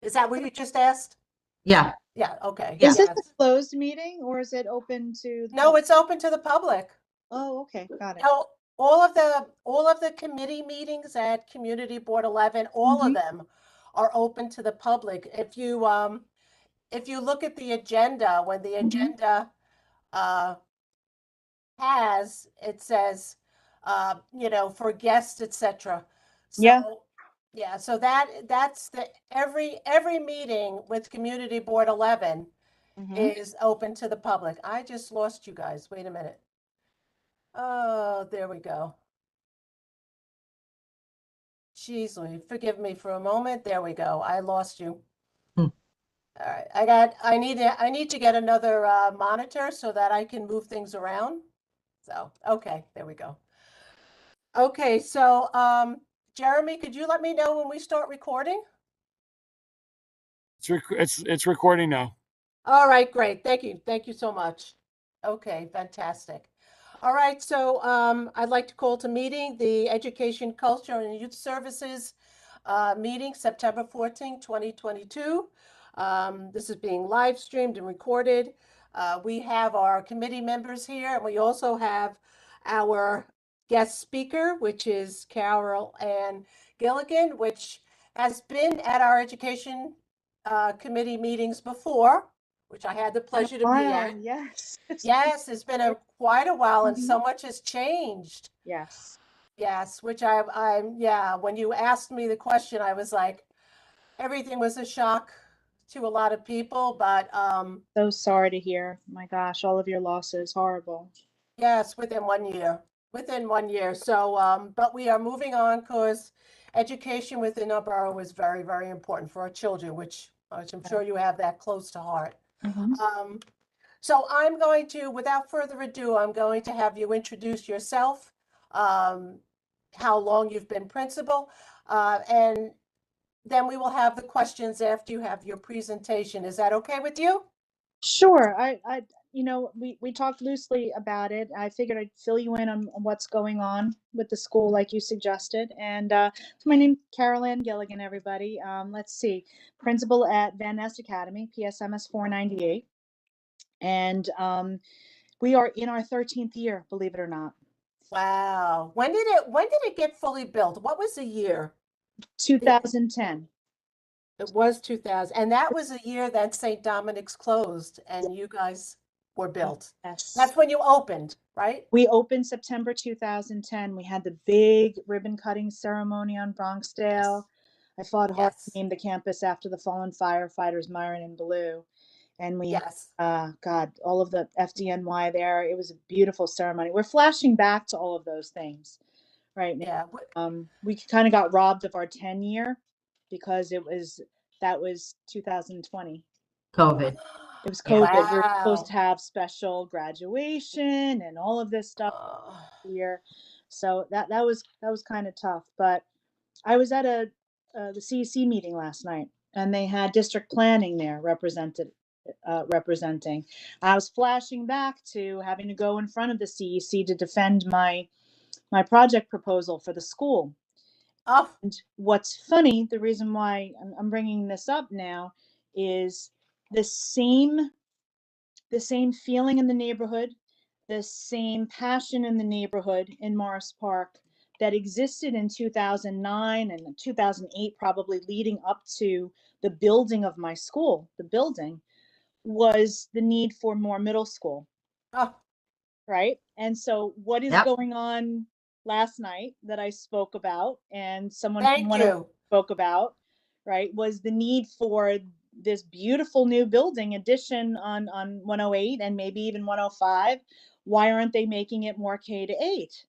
Is that what you just asked? Yeah, Yeah, okay. yeah. Is this a Yes. closed meeting or is it open to the No, public? it's open to the public. Oh, okay, got it. No, all of the committee meetings at Community Board 11, all of them are open to the public. If you look at the agenda, when the agenda uh it says for guests, etc. Yeah. So yeah, so that's the every meeting with Community Board 11 Mhm. is open to the public. I just lost you guys. Wait a minute. Oh, there we go. Jeez, forgive me for a moment. There we go. I lost you. Hmm. All right. I need to get another monitor so that I can move things around. So, okay, there we go. Okay, so Jeremy, could you let me know when we start recording? It's recording now. All right, great. Thank you. Thank you so much. Okay, fantastic. All right, so I'd like to call to meeting the Education, Culture, and Youth Services meeting, September 14, 2022. This is being live streamed and recorded. We have our committee members here, and we also have our guest speaker, which is Carol Ann Gilligan, which has been at our Education committee meetings before, which I had the pleasure to be at. Yes. Yes, it's been quite a while, and Mhm. so much has changed. Yes. Yes, which yeah, when you asked me the question, I was like, everything was a shock to a lot of people, but So sorry to hear. My gosh, all of your losses. Horrible. yes, within 1 year. So, but we are moving on because education within our borough is very, very important for our children, which I'm sure you have that close to heart. Mhm. So I'm going to, without further ado, I'm going to have you introduce yourself, um, how long you've been principal, and then we will have the questions after you have your presentation. Is that okay with you? Sure. We talked loosely about it. I figured I'd fill you in on what's going on with the school, like you suggested. And so my name's Carol Ann Gilligan, everybody. Let's see, principal at Van Nest Academy, PSMS 498. And we are in our 13th year, believe it or not. Wow. When did it get fully built? What was the year? 2010. It was 2000. And that was a year that St. Dominic's closed and you guys were built. Yes. That's when you opened, right? We opened September 2010. We had the big ribbon cutting ceremony on Bronxdale. I fought hard to Yes. name the campus after the fallen firefighters, Myron and Blue. And we had, Yes. God, all of the FDNY there. It was a beautiful ceremony. We're flashing back to all of those things right now. Yeah. We kind of got robbed of our 10-year because that was 2020. COVID. It was Yeah. COVID. We were supposed Wow. to have special graduation and all of this stuff Uh, here. So that was kind of tough. But I was at the CEC meeting last night, and they had district planning there representing. I was flashing back to having to go in front of the CEC to defend my project proposal for the school. oh, And what's funny, the reason why I'm bringing this up now is the same the same feeling in the neighborhood, the same passion in the neighborhood in Morris Park that existed in 2009 and 2008, probably leading up to the building of my school. The building was the need for more middle school, oh, right? And so, what is Yep. going on last night that I spoke about, and someone from thank 108 you. spoke about, right, was the need for this beautiful new building addition on 108 and maybe even 105. Why aren't they making it more K to 8?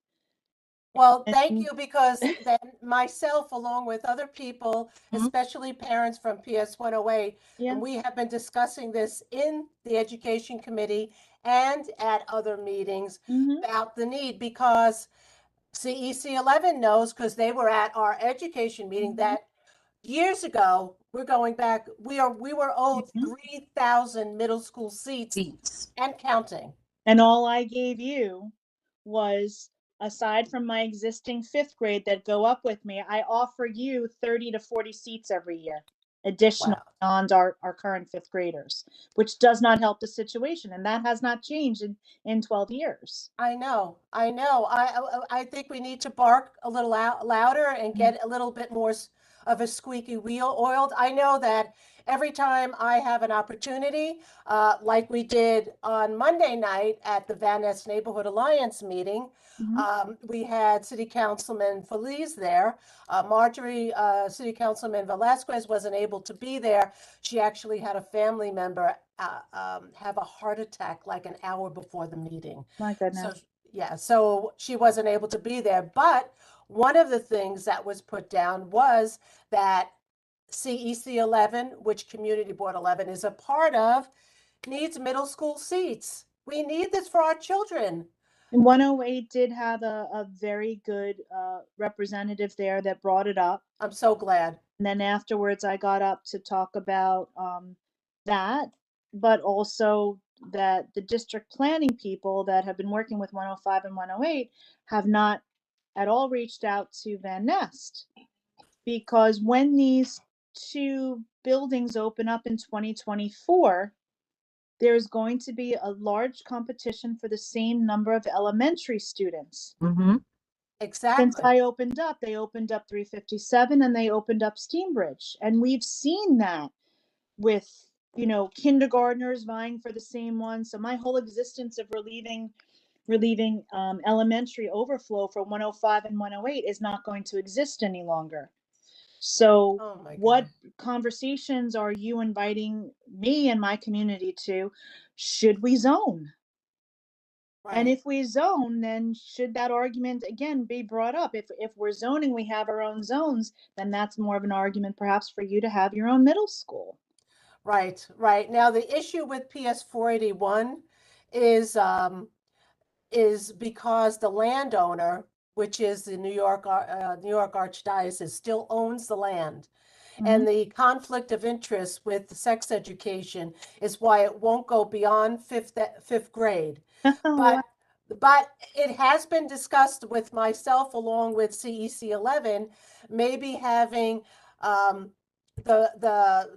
Well, thank And you because then myself, along with other people, Mhm. especially parents from PS 108, Yeah. and we have been discussing this in the Education Committee and at other meetings Hmm. about the need because CEC 11 knows because they were at our education meeting Hmm. that years ago, we're going back, we were owed Hmm. 3,000 middle school seats Seats. and counting. And all I gave you was, aside from my existing fifth grade that go up with me, I offer you 30 to 40 seats every year. additional Wow. beyond our current fifth graders, which does not help the situation. And that has not changed in 12 years. I know, I know. I think we need to bark a little louder and get a little bit more of a squeaky wheel oiled. I know that every time I have an opportunity, like we did on Monday night at the Van Ness Neighborhood Alliance meeting, Mhm. we had City Councilman Feliz there. Marjorie, City Councilman Velasquez wasn't able to be there. She actually had a family member have a heart attack like an hour before the meeting. My So, goodness. yeah, so she wasn't able to be there. But one of the things that was put down was that CEC 11, which Community Board 11 is a part of, needs middle school seats. We need this for our children. And 108 did have a very good representative there that brought it up. I'm so glad. And then afterwards, I got up to talk about that, but also that the district planning people that have been working with 105 and 108 have not at all reached out to Van Nest, because when these two buildings open up in 2024, there's going to be a large competition for the same number of elementary students. Since Exactly. I opened up, they opened up 357 and they opened up Steambridge. And we've seen that with, kindergartners vying for the same one. So my whole existence of relieving elementary overflow for 105 and 108 is not going to exist any longer. So Oh my what God. conversations are you inviting me and my community to? Should we zone? And Right. if we zone, then should that argument again be brought up? If we're zoning, we have our own zones, then that's more of an argument perhaps for you to have your own middle school. Right. Right. Now the issue with PS 481 is because the landowner, which is the New York Archdiocese, still owns the land. And Mhm. the conflict of interest with the sex education is why it won't go beyond fifth grade. Wow. But but it has been discussed with myself along with CEC 11, maybe having um, the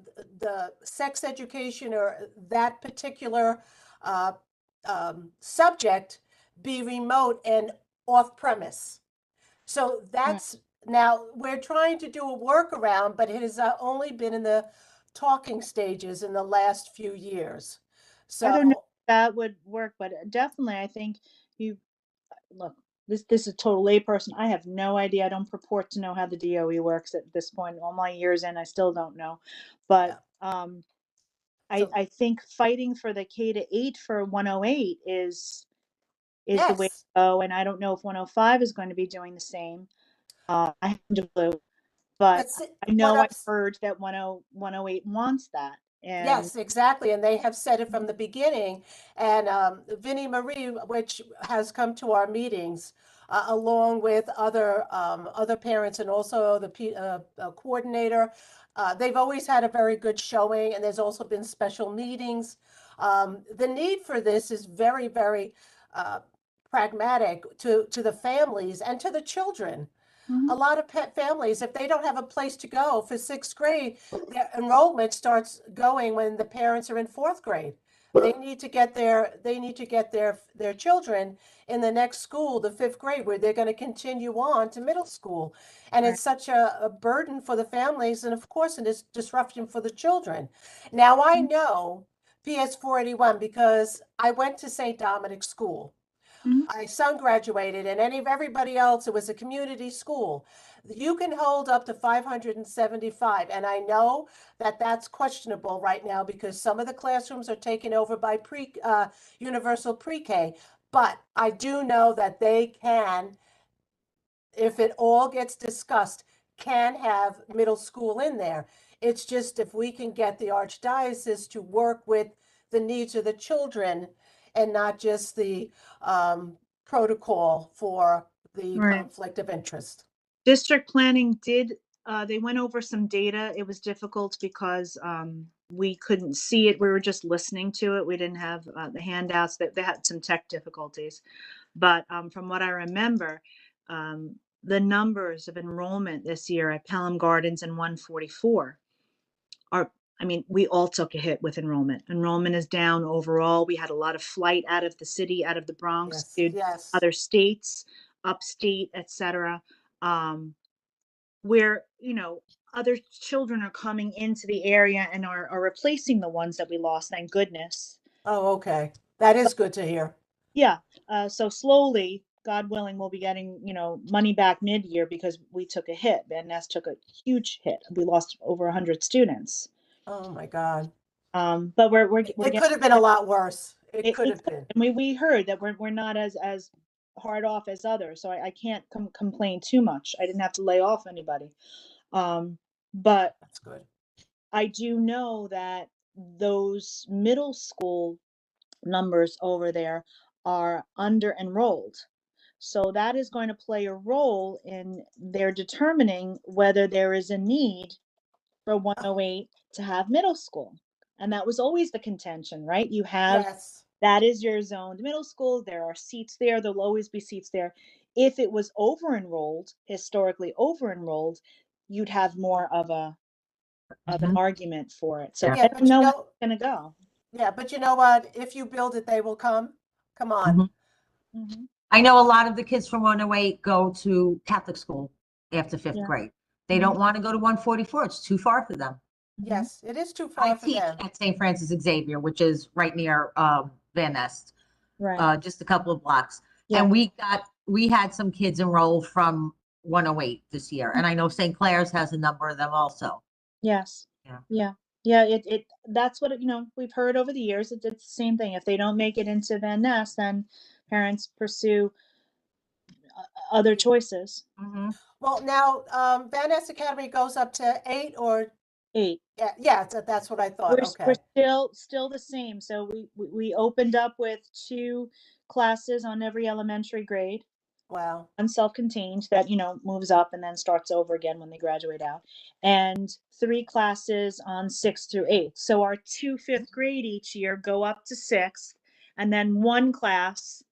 sex education or that particular uh, subject be remote and off premise. So Right. that's now we're trying to do a workaround, but it has only been in the talking stages in the last few years. I don't know So, if that would work, but definitely I think you look, this is a total layperson. I have no idea. I don't purport to know how the DOE works at this point. All my years in, I still don't know. But yeah. I So, think fighting for the K-8 for 108 is the way to yes. go. And I don't know if 105 is going to be doing the same. I haven't a clue, but But I what know I've ups heard that 108 wants that. And Yes, exactly. And they have said it from the beginning. And Vinnie Marie, which has come to our meetings, along with other parents and also the coordinator, they've always had a very good showing. And there's also been special meetings. The need for this is very, very uh, pragmatic to the families and to the children. Mhm. A lot of pet families, if they don't have a place to go for sixth grade, their enrollment starts going when the parents are in fourth grade. They need to get their children in the next school, the fifth grade, where they're going to continue on to middle school. And Right. it's such a burden for the families and of course it is disruption for the children. Now I Mhm. know PS 481 because I went to St. Dominic School. Mhm. My son graduated, and everybody else, it was a community school. You can hold up to 575, and I know that that's questionable right now because some of the classrooms are taken over by universal pre-K. But I do know that they can, if it all gets discussed, can have middle school in there. It's just if we can get the archdiocese to work with the needs of the children and not just the protocol for the Right. conflict of interest. District planning did, they went over some data. It was difficult because we couldn't see it. We were just listening to it. We didn't have the handouts. That they had some tech difficulties. But from what I remember, the numbers of enrollment this year at Pelham Gardens and 144 I mean, we all took a hit with enrollment. Enrollment is down overall. We had a lot of flight out of the city, out of the Bronx Yes, to yes. other states, upstate, etc. Where, other children are coming into the area and are replacing the ones that we lost, thank goodness. Oh, okay. That is good to hear. Yeah, so slowly, God willing, we'll be getting, money back mid-year because we took a hit. Van Ness took a huge hit. We lost over 100 students. Oh, my God. But we're It getting, could have been a lot worse. It could it have been. and we heard that we're not as hard off as others, so I can't complain too much. I didn't have to lay off anybody. But That's good. I do know that those middle school numbers over there are under enrolled. So that is going to play a role in their determining whether there is a need for 108 to have middle school. And that was always the contention, right? You have, Yes. that is your zoned middle school. There are seats there. There'll always be seats there. If it was over enrolled, historically over enrolled, you'd have more of an argument for it. So Yeah. I Yeah, don't but you know how know, it's gonna go. yeah, but you know what? If you build it, they will come. Come on. Mhm. Mhm. I know a lot of the kids from 108 go to Catholic school after fifth Yeah. grade. They Mhm. don't want to go to 144. It's too far for them. Yes, it is too I far for teach them. at St. Francis Xavier, which is right near Van Nest, Right. just a couple of blocks. Yeah. And we had some kids enroll from 108 this year. And I know St. Clair's has a number of them also. Yes. Yeah. Yeah. Yeah. That's what, we've heard over the years. It's the same thing. If they don't make it into Van Ness, then parents pursue other choices. Mhm. Well, now, Van Ness Academy goes up to 8 or, 8. yeah, that's what I thought. We're Okay. still the same. So we opened up with 2 classes on every elementary grade. Wow. One self-contained that, moves up and then starts over again when they graduate out, and 3 classes on 6th through 8th. So our 2 fifth grade each year go up to 6th, and then 1 class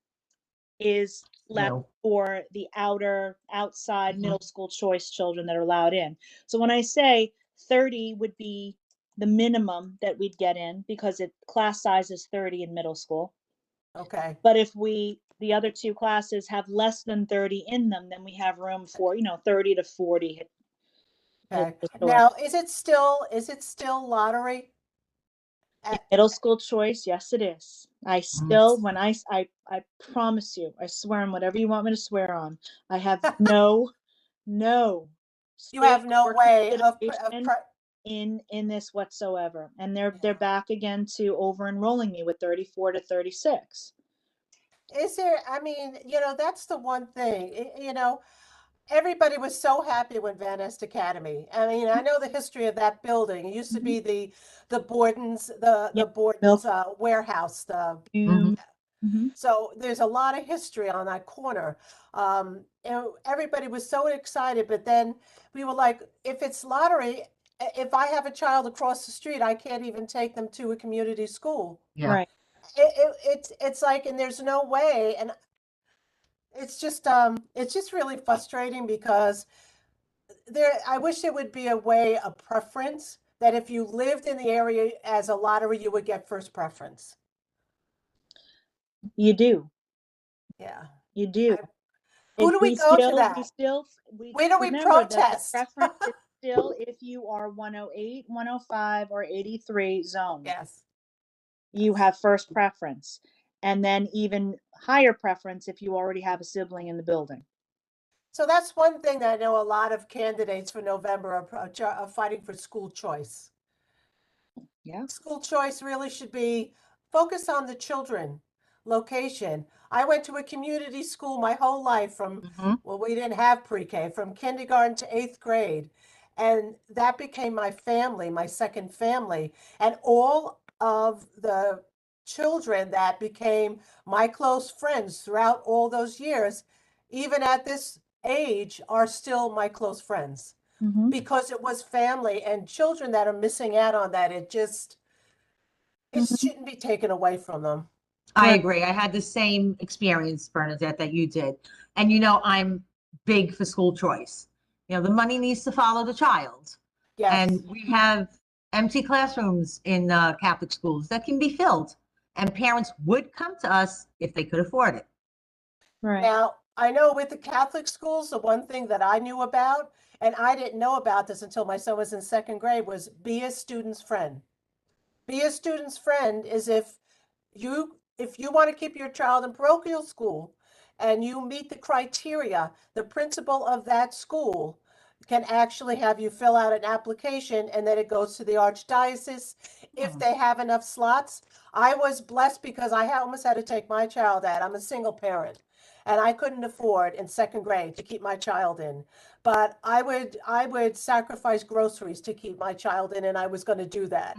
is left No. for the outside Mhm. middle school choice children that are allowed in. So when I say 30 would be the minimum that we'd get in, because class size is 30 in middle school. Okay. But if the other 2 classes have less than 30 in them, then we have room for, 30 to 40. Okay. historically. Now, is it still lottery? In At, middle school choice, yes, it is. I still, when I promise you, I swear on whatever you want me to swear on, I have no you have stake no or way of, consideration in this whatsoever. And they're Yeah. back again to over enrolling me with 34 to 36. Is there, I mean, that's the one thing, everybody was so happy when Van Nest Academy. I mean, I know the history of that building. It used to be the Borden's, the Yeah, Borden's warehouse, Mhm. so there's a lot of history on that corner. And everybody was so excited, but then we were like, if it's lottery, if I have a child across the street, I can't even take them to a community school. Yeah. Right. It's like, and there's no way, and it's just really frustrating because I wish there would be a way, a preference that if you lived in the area as a lottery, you would get first preference. You do. Yeah. You do. Who do we go to we that? still, Where do we remember that the protest? preference is still if you are 108, 105, or 83 zone. Yes. You have first preference, and then even higher preference if you already have a sibling in the building. So that's one thing that I know a lot of candidates for November are fighting for school choice. Yeah. School choice really should be focused on the children, location. I went to a community school my whole life Mhm. well, we didn't have pre-K, from kindergarten to 8th grade. And that became my family, my second family. And all of the children that became my close friends throughout all those years, even at this age, are still my close friends Mhm. because it was family, and children that are missing out on that, it Mhm. shouldn't be taken away from them. I Right. agree. I had the same experience, Bernadette, that you did. And I'm big for school choice. The money needs to follow the child. Yes. And we have, empty classrooms in Catholic schools that can be filled. And parents would come to us if they could afford it. Right. Now, I know with the Catholic schools, the one thing that I knew about, and I didn't know about this until my son was in second grade, was be a student's friend. Be a student's friend is if you want to keep your child in parochial school and you meet the criteria, the principal of that school can actually have you fill out an application and then it goes to the archdiocese if Hmm. they have enough slots. I was blessed because almost had to take my child out. I'm a single parent and I couldn't afford in second grade to keep my child in. But I would sacrifice groceries to keep my child in, and I was going to do that.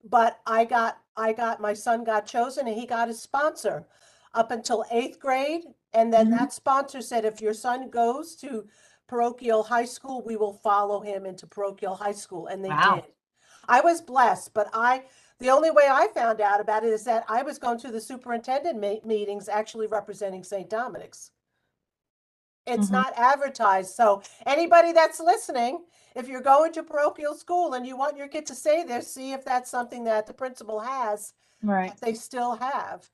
But my son got chosen and he got his sponsor up until eighth grade. And then Mhm. that sponsor said, if your son goes to parochial high school, we will follow him into parochial high school. And they Wow. did. I was blessed, but the only way I found out about it is that I was going to the superintendent meetings actually representing St. Dominic's. It's Mhm. not advertised. So anybody that's listening, if you're going to parochial school and you want your kid to stay there, see if that's something that the principal has Right. that they still have.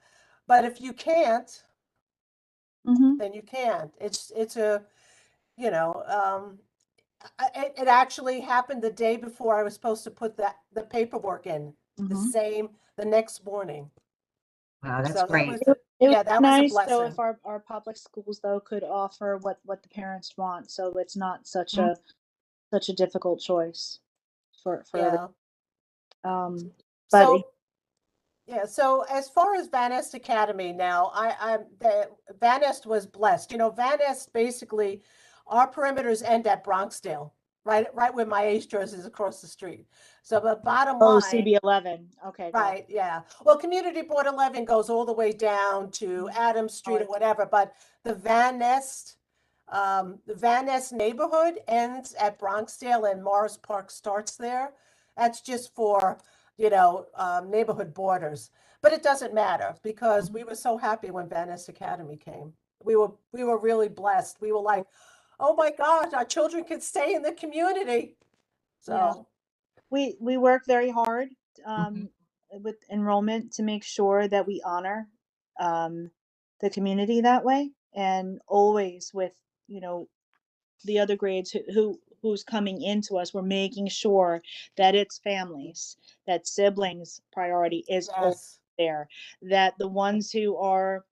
But if you can't, Mhm. then you can't. It's a, you know, it actually happened the day before I was supposed to put the paperwork in, Mhm. the next morning. Wow, that's So great. It would yeah, be that was a nice though blessing. if our public schools though could offer what the parents want, so it's not such Mhm. a difficult choice for every, Yeah. um but So yeah, so as far as Van Est Academy now, Van Est was blessed. You know, Van Est basically, our perimeters end at Bronxdale, right where my Astros is across the street. So the bottom oh, line, CB11. Okay, got it. right, yeah. Well, Community Board 11 goes all the way down to Adams Street or Oh, whatever, but the Van Ness neighborhood ends at Bronxdale and Morris Park starts there. That's just for, neighborhood borders. But it doesn't matter because we were so happy when Van Ness Academy came. We were really blessed. We were like, oh my gosh, our children can stay in the community. yeah. So, We work very hard Mhm. with enrollment to make sure that we honor um the community that way, and always with, you know, the other grades who's coming into us, we're making sure that it's families, that siblings priority is always yes, there, that the ones who are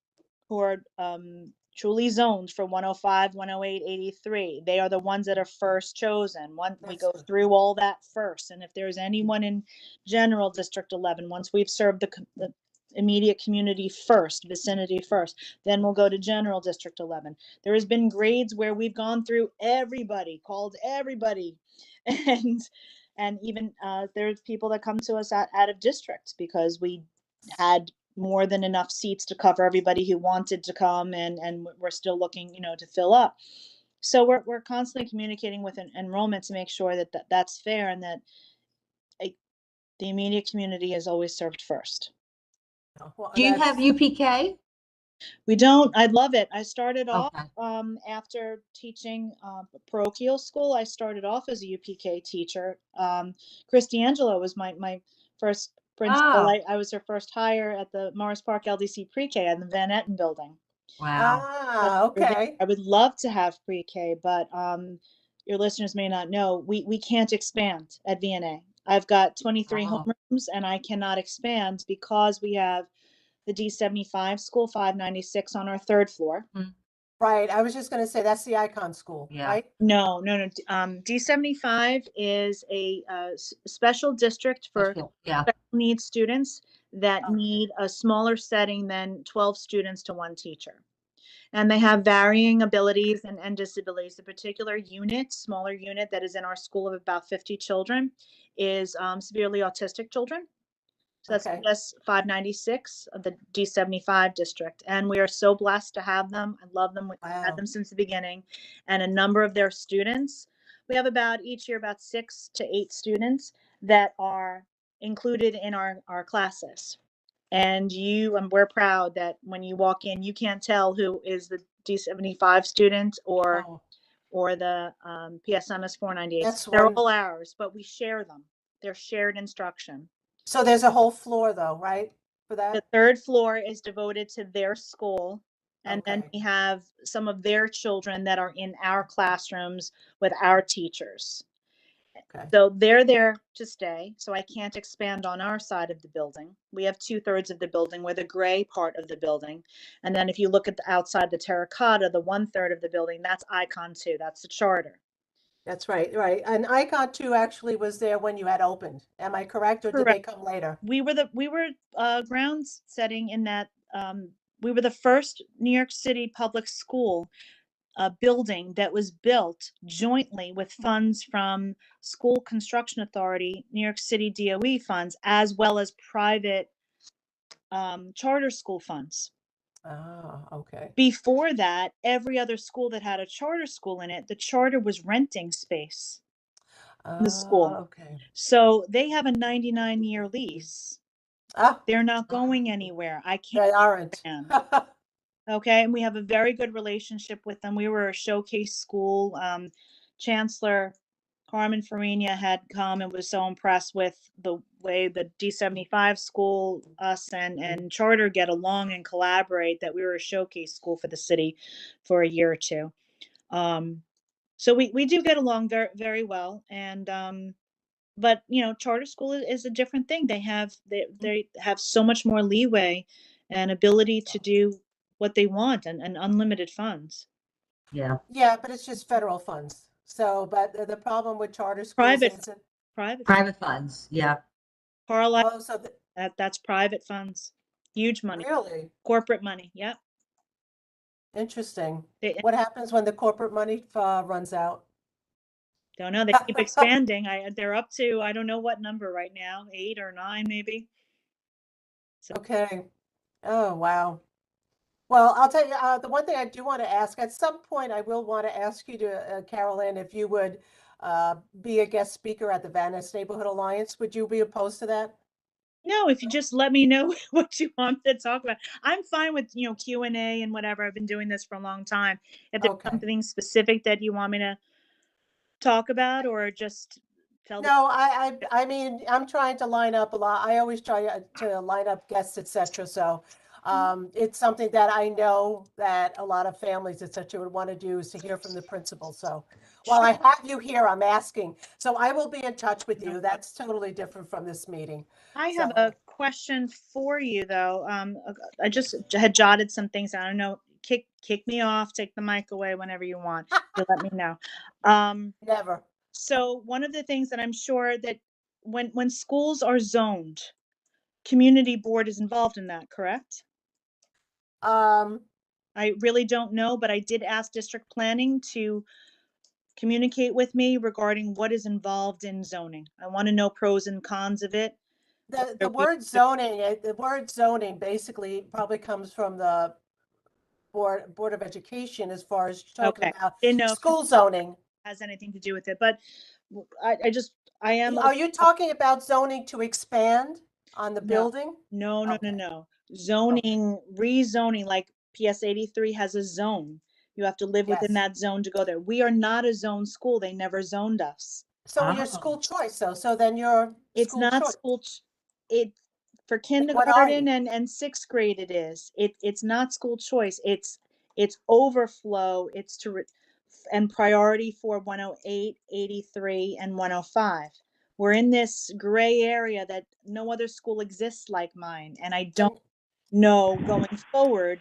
truly zoned for 105, 108, 83, they are the ones that are first chosen. We that's go good. through all that first, and if there's anyone in general district 11, once we've served the immediate community first, vicinity first, then we'll go to general district 11. There has been grades where we've gone through everybody, called everybody, and even there's people that come to us out of districts because we had more than enough seats to cover everybody who wanted to come, and we're still looking, to fill up. So we're constantly communicating with enrollment to make sure that's fair, and that uh, the immediate community is always served first. Well, Do you have UPK? We don't. I love it. I started off Okay. after teaching parochial school. I started off as a UPK teacher. Christy Angelo was my first principal. Oh, I was her first hire at the Morris Park LDC Pre-K in the Van Etten building. wow. okay. I would love to have pre-K, but your listeners may not know we can't expand at VNA. I've got 23 Oh, homerooms and I cannot expand because we have the D75 school 596 on our third floor. mm, Right. I was just going to say that's the Icon School, yeah. right? No, no, no. D75 is a special district for Yeah. special needs students that Okay. need a smaller setting than 12 students to one teacher. And they have varying abilities and disabilities. The particular unit, smaller unit that is in our school of about 50 children, is severely autistic children. So that's Okay. PS 596 of the D75 district. And we are so blessed to have them. I love them. We've had Wow. them since the beginning. And a number of their students, we have each year about 6 to 8 students that are included in our classes. And we're proud that when you walk in, you can't tell who is the D75 student Oh, or the PSMS 498. that's They're one. all ours, but we share them. They're shared instruction. So there's a whole floor though, right? For The that? third floor is devoted to their school. And then Okay. we have some of their children that are in our classrooms with our teachers. Okay. So they're there to stay. So I can't expand on our side of the building. We have 2/3 of the building. We're the gray part of the building. And then if you look at the outside, the terracotta, the 1/3 of the building, that's Icon 2. That's the charter. That's right, right. And Icon 2 actually was there when you had opened. Am I correct, or did they Correct. come later? We were grounds setting in that we were the first New York City public school building that was built jointly with funds from School Construction Authority, New York City DOE funds, as well as private charter school funds. Ah, okay. Before that, every other school that had a charter school in it, the charter was renting space in the school. Okay. So they have a 99-year lease. Ah, They're not going anywhere. I can't they aren't. stand. Okay, and we have a very good relationship with them. We were a showcase school. Chancellor Carmen Farina had come and was so impressed with the way the D75 school, us and charter get along and collaborate, that we were a showcase school for the city for a year or two. So we do get along very, very well. And but charter school is a different thing. They have so much more leeway and ability to do what they want, and unlimited funds. Yeah. Yeah, but it's just federal funds. So, but the problem with charter schools Private, is that, private. Private funds. Yeah. Carlisle, oh, so that's private funds. Huge money, really corporate money. Yep. interesting. They, What happens when the corporate money runs out? don't know. They keep expanding. They're up to, I don't know what number right now, 8 or 9 maybe. So Okay. Oh, wow. Well, I'll tell you, the one thing I do want to ask, at some point, I will want to ask you to, Carolyn, if you would be a guest speaker at the Van Ness Neighborhood Alliance. Would you be opposed to that? no, if you just let me know what you want me to talk about, I'm fine with Q&A and whatever. I've been doing this for a long time. If there's Okay. something specific that you want me to talk about, or just tell the No, I mean, I'm trying to line up a lot. I always try to line up guests, etc. So, it's something that I know that a lot of families, etc., would want to do, is to hear from the principal. So, while I have you here, I'm asking. So I will be in touch with you. That's totally different from this meeting. I have So, a question for you though. I just had jotted some things. I don't know. Kick me off. Take the mic away whenever you want. You let me know. never. So one of the things that I'm sure that when schools are zoned, community board is involved in that, correct? Um, I really don't know, but I did ask district planning to communicate with me regarding what is involved in zoning. I want to know pros and cons of it. the word zoning, the word zoning basically probably comes from the Board of Education, as far as talking Okay, about didn't know if school zoning. has anything to do with it, but I am. Are you talking about zoning to expand on the No, building? no, Okay. no. Okay. Zoning, rezoning, like PS 83 has a zone. You have to live within Yes. that zone to go there. We are not a zone school. They never zoned us. So your Oh. school choice, though. So then your It's school not choice. school. It for What are kindergarten you? and 6th grade. It is. It's not school choice. It's overflow. It's and priority for 108, 83, and 105. We're in this gray area that no other school exists like mine, and I don't know going forward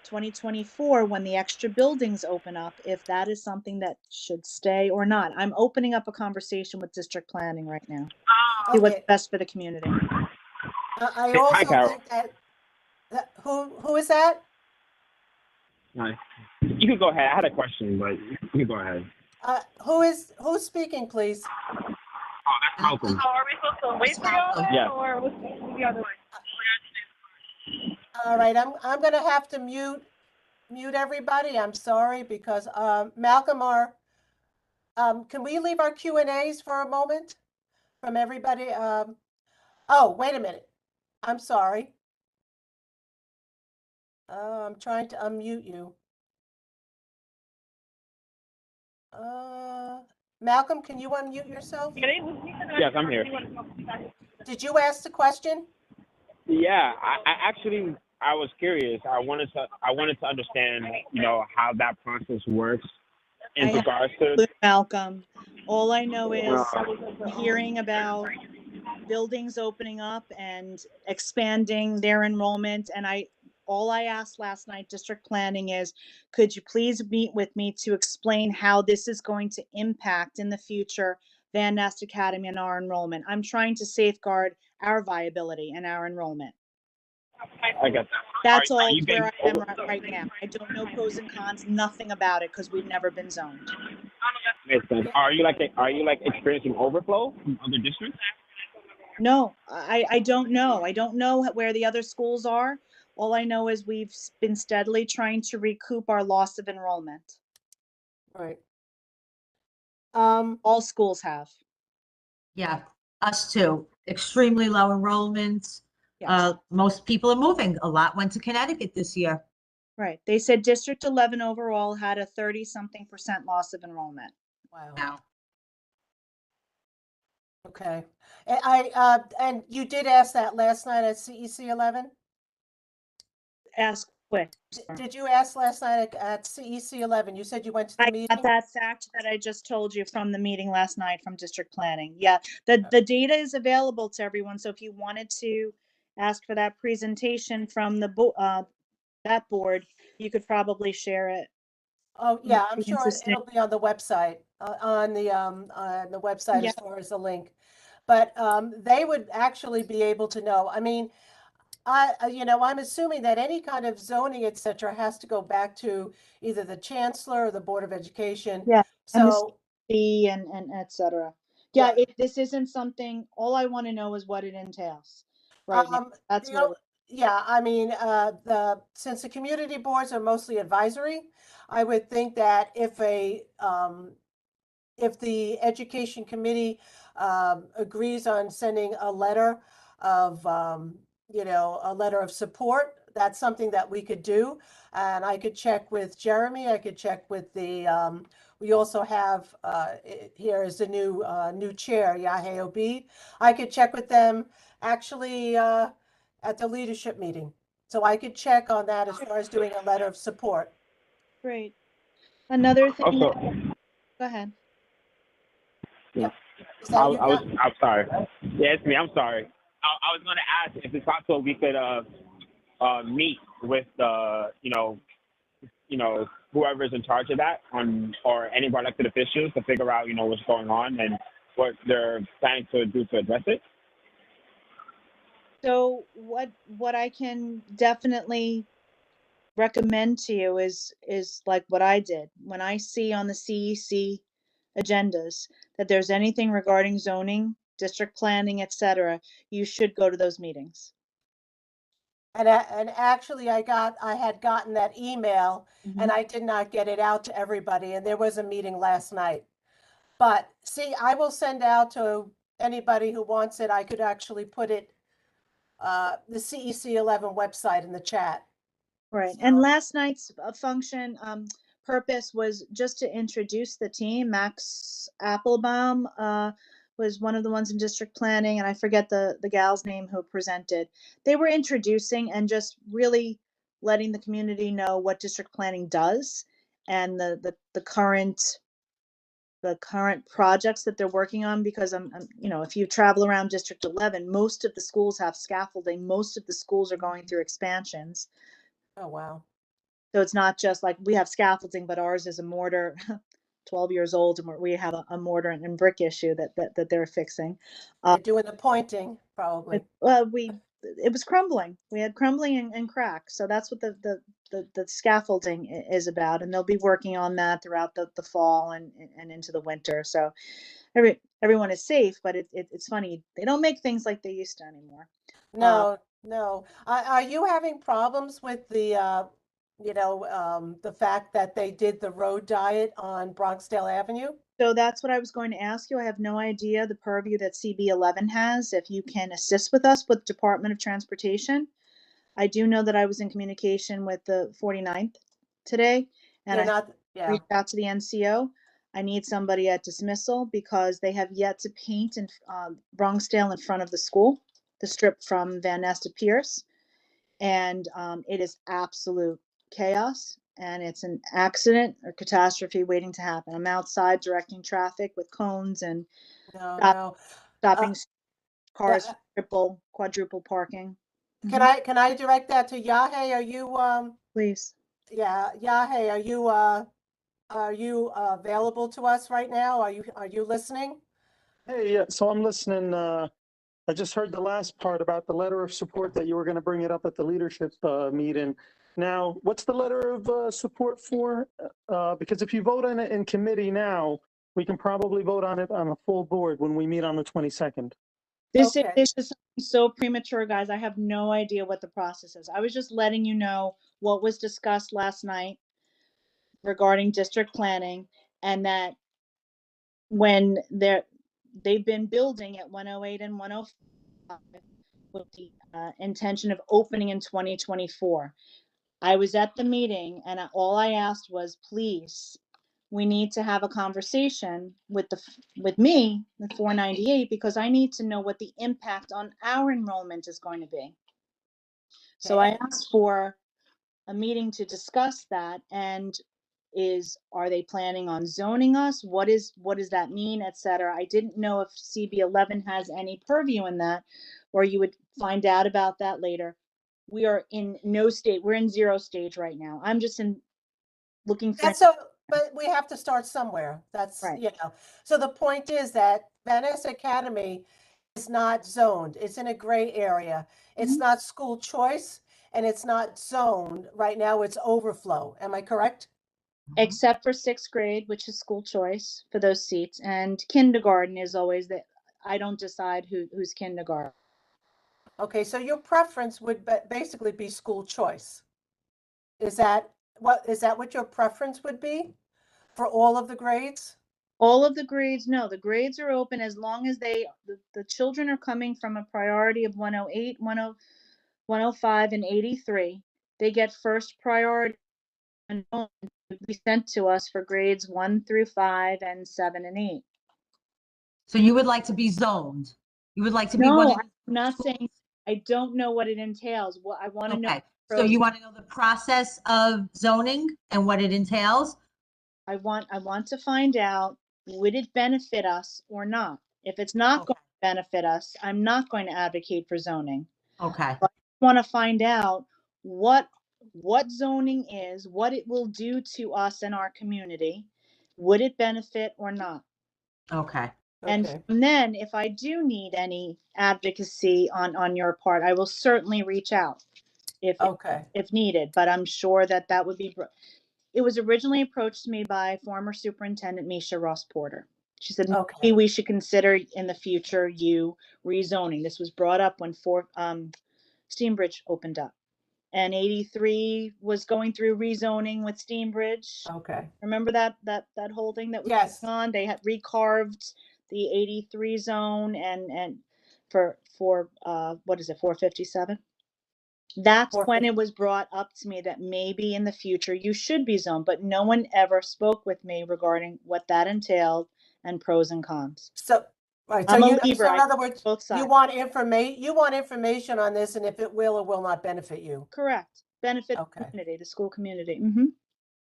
2024 when the extra buildings open up if that is something that should stay or not. I'm opening up a conversation with district planning right now. See what's Okay. best for the community. I Hey, hi, also Carol. think that who is that? Hi. You can go ahead. I had a question, but you can go ahead. Who's speaking, please? That's Malcolm. So are we supposed to wait for y'all then, Yeah. or what's the other way? All right, I'm gonna have to mute everybody. I'm sorry, because Malcolm, can we leave our Q&As for a moment from everybody? Oh, wait a minute. I'm sorry. I'm trying to unmute you. Malcolm, can you unmute yourself? Yes, I'm here. Did you ask the question? Yeah, I actually I was curious. I wanted to understand, how that process works in I have regards to. Luke Malcolm. All I know is Uh, hearing about buildings opening up and expanding their enrollment. And all I asked last night, district planning, is could you please meet with me to explain how this is going to impact in the future Van Nest Academy and our enrollment? I'm trying to safeguard our viability and our enrollment. I guess. That's Are all you where I getting am right now. I don't know pros and cons, nothing about it, because we've never been zoned. Makes sense. Are you like experiencing overflow from other districts? No, I don't know. I don't know where the other schools are. All I know is we've been steadily trying to recoup our loss of enrollment. Right. All schools have. Yeah, us too. Extremely low enrollments. Yes, Most people are moving. A lot went to Connecticut this year. right. They said District 11 overall had a 30-something% loss of enrollment. Wow. Now, Okay. And you did ask that last night at CEC 11? Ask quick. Did you ask last night at CEC 11? You said you went to the I meeting? got that fact that I just told you from the meeting last night from district planning. Yeah, the data is available to everyone. So if you wanted to ask for that presentation from that board, you could probably share it. Oh, yeah, I'm Be sure interesting. it'll be on the website, on the website Yeah. as far as the link. But they would actually be able to know. I mean, I'm assuming that any kind of zoning, et cetera, has to go back to either the chancellor or the Board of Education. Yeah, and the So, fee and et cetera. Yeah, yeah. this isn't something, all I want to know is what it entails right now. That's the where, o- yeah, I mean, since the community boards are mostly advisory, I would think that if the education committee agrees on sending a letter of, a letter of support, that's something that we could do. And I could check with Jeremy, I could check with we also have, here is the new chair, Yahe Obid. I could check with them actually at the leadership meeting. So I could check on that as far as doing a letter of support. great. Another thing, Also, go ahead. Is that you? I'm sorry. Yeah, it's me. I'm sorry. I was gonna ask if it's possible we could meet with whoever's in charge of that or any of our elected officials to figure out what's going on and what they're planning to do to address it. So what I can definitely recommend to you is like what I did. When I see on the CEC agendas that there's anything regarding zoning, district planning, et cetera, you should go to those meetings. And actually, I had gotten that email Mm-hmm. and I did not get it out to everybody. And there was a meeting last night. But see, I will send out to anybody who wants it. I could actually put it, the CEC 11 website in the chat. Right. So- And last night's function purpose was just to introduce the team. Max Applebaum was one of the ones in district planning, and I forget the gal's name who presented. They were introducing and just really letting the community know what district planning does and the current projects that they're working on, because if you travel around District 11, most of the schools have scaffolding. Most of the schools are going through expansions. Oh, wow. So it's not just like we have scaffolding, but ours is a mortar, 12 years old, and we have a mortar and brick issue that they're fixing. They're doing the pointing, probably. It was crumbling. We had crumbling and cracks. So that's what the scaffolding is about, and they'll be working on that throughout the fall and into the winter. So everyone is safe, but it's funny, they don't make things like they used to anymore. No, no. Are you having problems with the fact that they did the road diet on Bronxdale Avenue? So that's what I was going to ask you. I have no idea the purview that CB11 has, if you can assist with us with Department of Transportation. I do know that I was in communication with the 49th today, and They're I not, yeah. reached out to the NCO. I need somebody at dismissal because they have yet to paint in Bronxdale in front of the school, the strip from Van Ness to Pierce. And it is absolute chaos, and it's an accident or catastrophe waiting to happen. I'm outside directing traffic with cones and No, Stop. no. stopping cars, yeah, triple, quadruple parking. Can I direct that to Yahe? Are you, Please. yeah, Yahe, are you available to us right now? Are you listening? Hey, yeah, so I'm listening. I just heard the last part about the letter of support that you were going to bring it up at the leadership meeting. Now, what's the letter of support for? Because if you vote on it in committee now, we can probably vote on it on a full board when we meet on the 22nd. This Okay. is so premature, guys. I have no idea what the process is. I was just letting you know what was discussed last night regarding district planning, and that when they've been building at 108 and 105 with the intention of opening in 2024. I was at the meeting, and all I asked was, please, we need to have a conversation with me, the 498, because I need to know what the impact on our enrollment is going to be. So I asked for a meeting to discuss that, and are they planning on zoning us? What does that mean, et cetera? I didn't know if CB11 has any purview in that, or you would find out about that later. We are in no state. We're in 0 stage right now. I'm just looking for. That's so, but we have to start somewhere. That's, Right. you know, so the point is that Van Ness Academy is not zoned. It's in a gray area. It's Mhm. not school choice and it's not zoned. Right now, it's overflow. Am I correct? Except for 6th grade, which is school choice for those seats, and kindergarten is always that I don't decide who's kindergarten. Okay, so your preference would basically be school choice. Is that what your preference would be for all of the grades? All of the grades, no, the grades are open as long as the children are coming from a priority of 108, 105, and 83. They get first priority and to be sent to us for grades 1 through 5 and 7 and 8. So you would like to be zoned? You would like to be one No, of? I'm not saying, I don't know what it entails. What I want to know. Okay, so you want to know the process of zoning and what it entails? I want to find out, would it benefit us or not? If it's not going to benefit us, I'm not going to advocate for zoning. Okay, I want to find out what zoning is, what it will do to us and our community. Would it benefit or not? okay, And Okay, then if I do need any advocacy on your part, I will certainly reach out okay, if needed, but I'm sure that would be. It was originally approached to me by former Superintendent Misha Ross Porter. She said, okay. maybe we should consider in the future you rezoning. This was brought up when Steambridge opened up. And 83 was going through rezoning with Steambridge. Okay. Remember that whole thing that was Yes. going on? They had recarved the 83 zone and for what is it, 457? That's when it was brought up to me that maybe in the future you should be zoned, but no one ever spoke with me regarding what that entailed and pros and cons. So, right, so I'm a you, believer, so in I other words, both you sides. want information on this and if it will or will not benefit you. Correct. Benefit the Okay. community, the school community. Mm-hmm.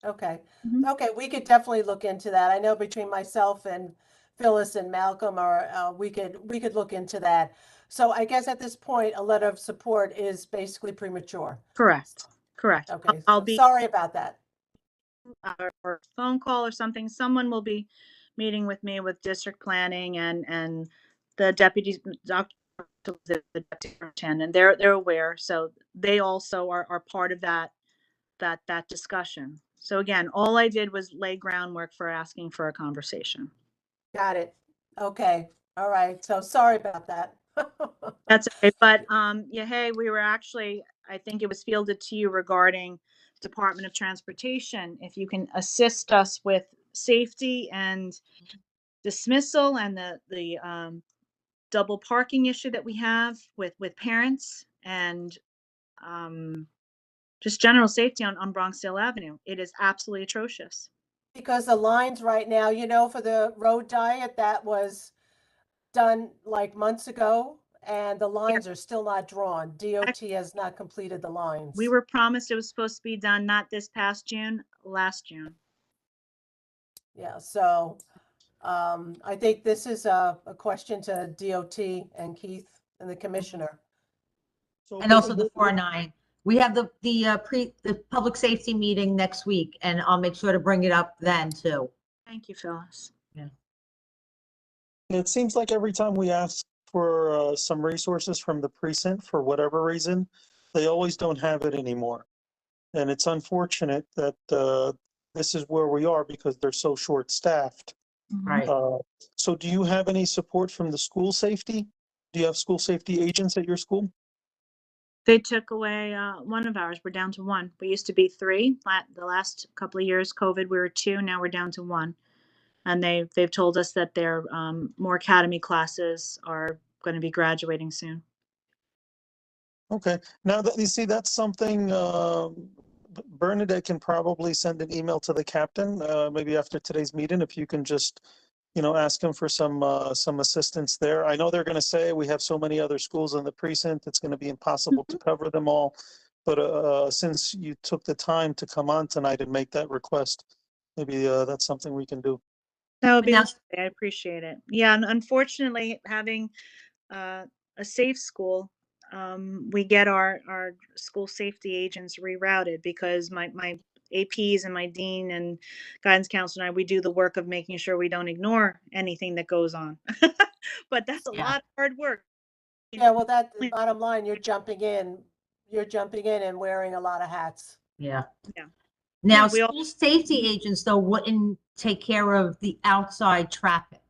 Okay, Mhm. okay, we could definitely look into that. I know between myself and Phyllis and Malcolm, or we could look into that. So I guess at this point, a letter of support is basically premature. Correct. Correct. Okay, I'll so be sorry about that. or phone call or something. Someone will be meeting with me with district planning and the deputies, Dr. the deputy superintendent. They're aware, so they also are part of that discussion. So again, all I did was lay groundwork for asking for a conversation. Got it. Okay, all right, so sorry about that. That's okay. But yeah, hey, we were actually, I think it was fielded to you regarding Department of Transportation. If you can assist us with safety and dismissal and the double parking issue that we have with parents and just general safety on Bronxdale Avenue. It is absolutely atrocious. Because the lines right now, for the road diet, that was done like months ago, and the lines are still not drawn. DOT has not completed the lines. We were promised it was supposed to be done not this past June, last June. Yeah, so I think this is a question to DOT and Keith and the commissioner. So And also the basically- 409. We have the public safety meeting next week, and I'll make sure to bring it up then too. Thank you, Phyllis. It seems like every time we ask for some resources from the precinct, for whatever reason, they always don't have it anymore. And it's unfortunate that this is where we are because they're so short-staffed. Mhm. Right. So do you have any support from the school safety? Do you have school safety agents at your school? They took away one of ours. We're down to one. We used to be three. The last couple of years, COVID, we were two. Now we're down to one. And they've told us that their more academy classes are going to be graduating soon. Okay, now that you see, that's something Bernadette can probably send an email to the captain, maybe after today's meeting, if you can just, ask him for some assistance there. I know they're going to say we have so many other schools in the precinct, it's going to be impossible to cover them all. But since you took the time to come on tonight and make that request, maybe that's something we can do. That would be Now- lovely. I appreciate it. Yeah, and unfortunately, having a safe school, we get our school safety agents rerouted because my APs and my dean and guidance counselor and I, we do the work of making sure we don't ignore anything that goes on. But that's a Yeah. lot of hard work. Yeah, well, that's the bottom line. You're jumping in and wearing a lot of hats. Yeah. Yeah. Now, Yeah, we all- school safety agents though wouldn't take care of the outside traffic,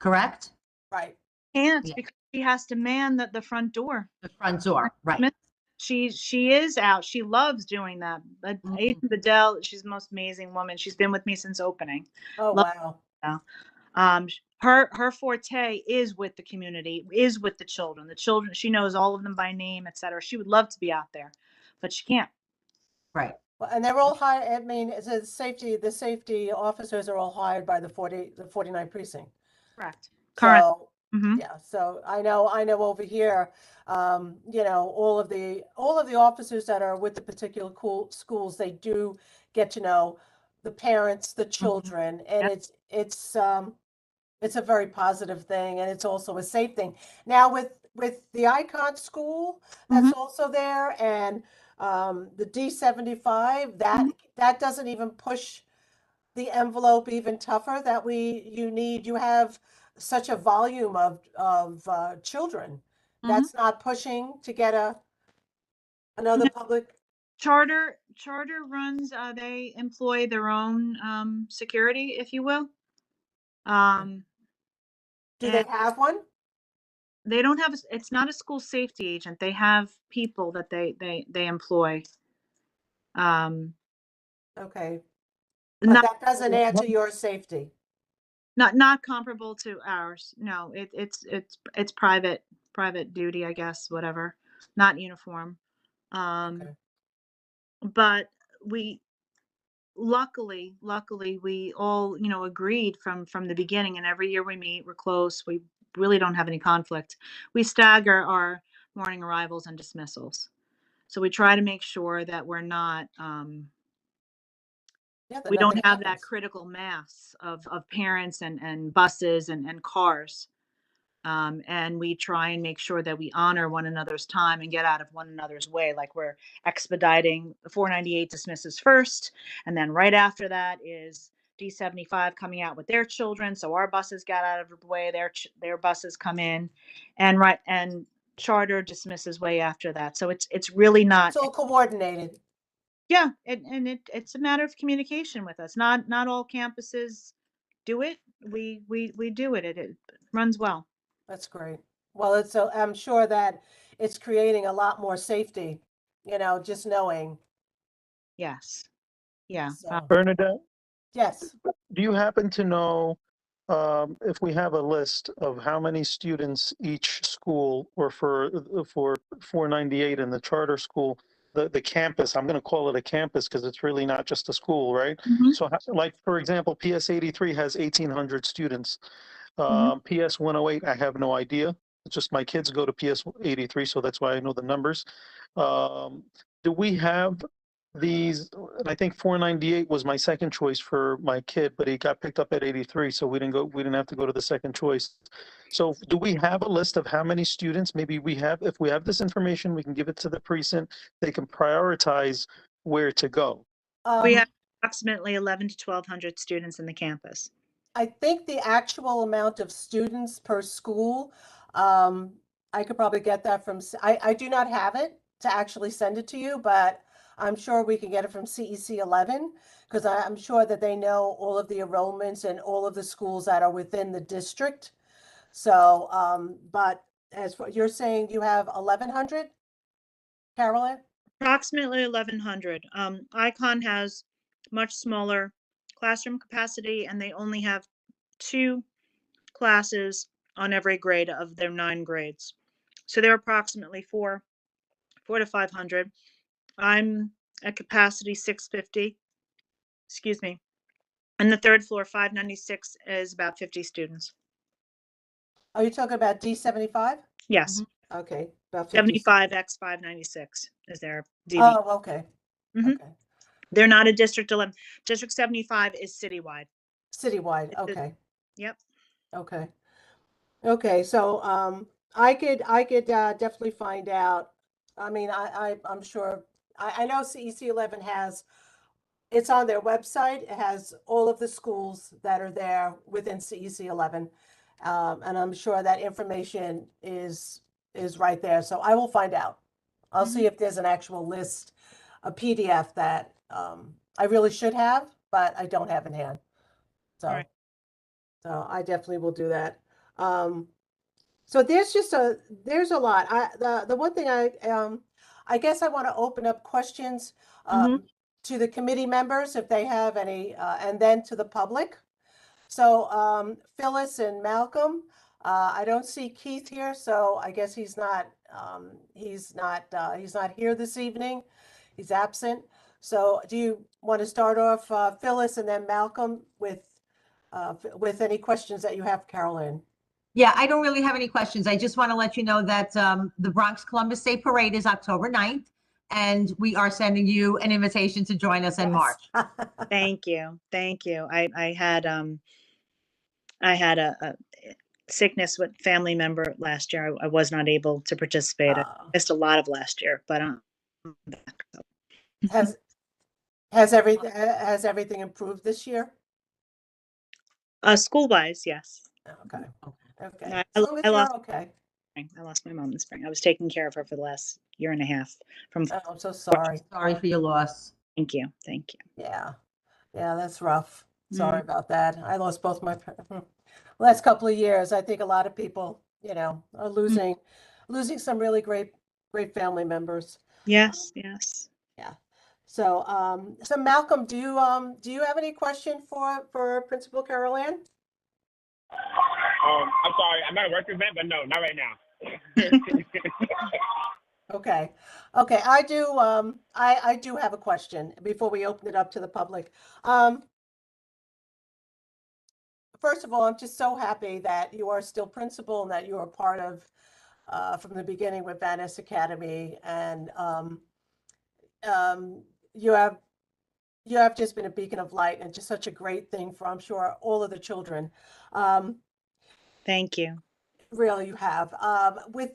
correct? Right. Can't Yeah. because she has to man the front door. The front door, right? Smith, she is out. She loves doing that. But Mhm. Aiden Bedell, she's the most amazing woman. She's been with me since opening. Oh, Love- wow. Her forte is with the community, is with the children. The children, she knows all of them by name, etc. She would love to be out there, but she can't. Right. Well, and they're all hired, I mean, the safety officers are all hired by the 49 precinct. Correct. Current. So, Mhm. yeah, so I know over here, all of the officers that are with the particular schools, they do get to know the parents, the children, and Yep. it's a very positive thing, and it's also a safe thing. Now with the Icon School, that's also there, and the D75, that doesn't even push the envelope even tougher. You have such a volume of children. That's not pushing to get another public. Charter runs, they employ their own security, if you will. Do they and have one? they don't have it's not a school safety agent. They have people that they employ. Okay, but Not that doesn't add to your safety. not comparable to ours. No, it's private duty, I guess, whatever. Not uniform. Okay. But we luckily we all agreed from the beginning, and every year we meet, we're close, we really don't have any conflict. We stagger our morning arrivals and dismissals, so we try to make sure that we're not Yeah, that we don't nothing have that happens. critical mass of parents and buses and cars. And we try and make sure that we honor one another's time and get out of one another's way. Like we're expediting the 498 dismisses first, and then right after that is D75 coming out with their children. So our buses got out of the way, their buses come in, and charter dismisses way after that. So it's really not. It's all coordinated. Yeah, it's a matter of communication with us. Not all campuses do it. We do it. It runs well. That's great. Well, I'm sure that it's creating a lot more safety, just knowing. Yes. Yeah. So, Bernadette, yes. do you happen to know if we have a list of how many students each school, or for 498 in the charter school, the campus. I'm going to call it a campus because it's really not just a school, right? Mhm. So like, for example, PS 83 has 1,800 students. Mhm. PS 108, I have no idea. It's just my kids go to PS 83, so that's why I know the numbers. Do we have these? And I think 498 was my second choice for my kid, but he got picked up at 83, so we didn't have to go to the second choice. So do we have a list of how many students? Maybe if we have this information, we can give it to the precinct. They can prioritize where to go. We Um, have approximately 11 to 1,200 students in the campus. I think the actual amount of students per school, um, I could probably get that from, I do not have it to actually send it to you, but I'm sure we can get it from CEC 11, because I'm sure that they know all of the enrollments and all of the schools that are within the district. So, but as for, you're saying you have 1,100, Carolyn? Approximately 1,100. Icon has much smaller classroom capacity, and they only have 2 classes on every grade of their 9 grades. So they're approximately 4 to 500. I'm at capacity 650, excuse me. And the third floor, 596, is about 50 students. Are you talking about D75? Yes, Okay, about 50. 75 x 596 is their DB. Oh, okay. Mhm. Okay. They're not a District 11. District 75 is citywide. Citywide, It's a- okay, Yep. okay. Okay, so I could definitely find out. I mean, I'm sure I know CEC 11 has, it's on their website. It has all of the schools that are there within CEC 11. And I'm sure that information is right there. So I will find out. I'll see if there's an actual list, a PDF that I really should have, but I don't have in hand. So All right. so I definitely will do that. Um, so there's a lot. The one thing I guess I want to open up questions Mhm. to the committee members if they have any, and then to the public. So Phyllis and Malcolm, I don't see Keith here, so I guess he's not here this evening. He's absent. So do you want to start off, Phyllis, and then Malcolm with any questions that you have, Carolyn? Yeah, I don't really have any questions. I just want to let you know that the Bronx Columbus Day Parade is October 9th, and we are sending you an invitation to join us in March. Thank you. Thank you. I had a sickness with family member last year. I was not able to participate. I missed a lot of last year, but Has has everything improved this year? school wise, yes. Okay, okay. I, As long as I lost you're okay. I lost my mom in the spring. I was taking care of her for the last year and a half. Oh, I'm so sorry. Sorry for your loss. Thank you. Thank you. Yeah, yeah, that's rough. Mm. Sorry about that. I lost both my last couple of years. I think a lot of people, are losing some really great family members. Yes, yes. Yeah. So, so Malcolm, do you have any question for Principal Carol Ann? I'm sorry, I'm at a work event, but no, not right now. Okay. Okay. I do have a question before we open it up to the public. First of all, I'm just so happy that you are still principal and that you are part of, from the beginning with Van Ness Academy, and um, you have just been a beacon of light and just such a great thing for, I'm sure, all of the children. Thank you. Really, you have. With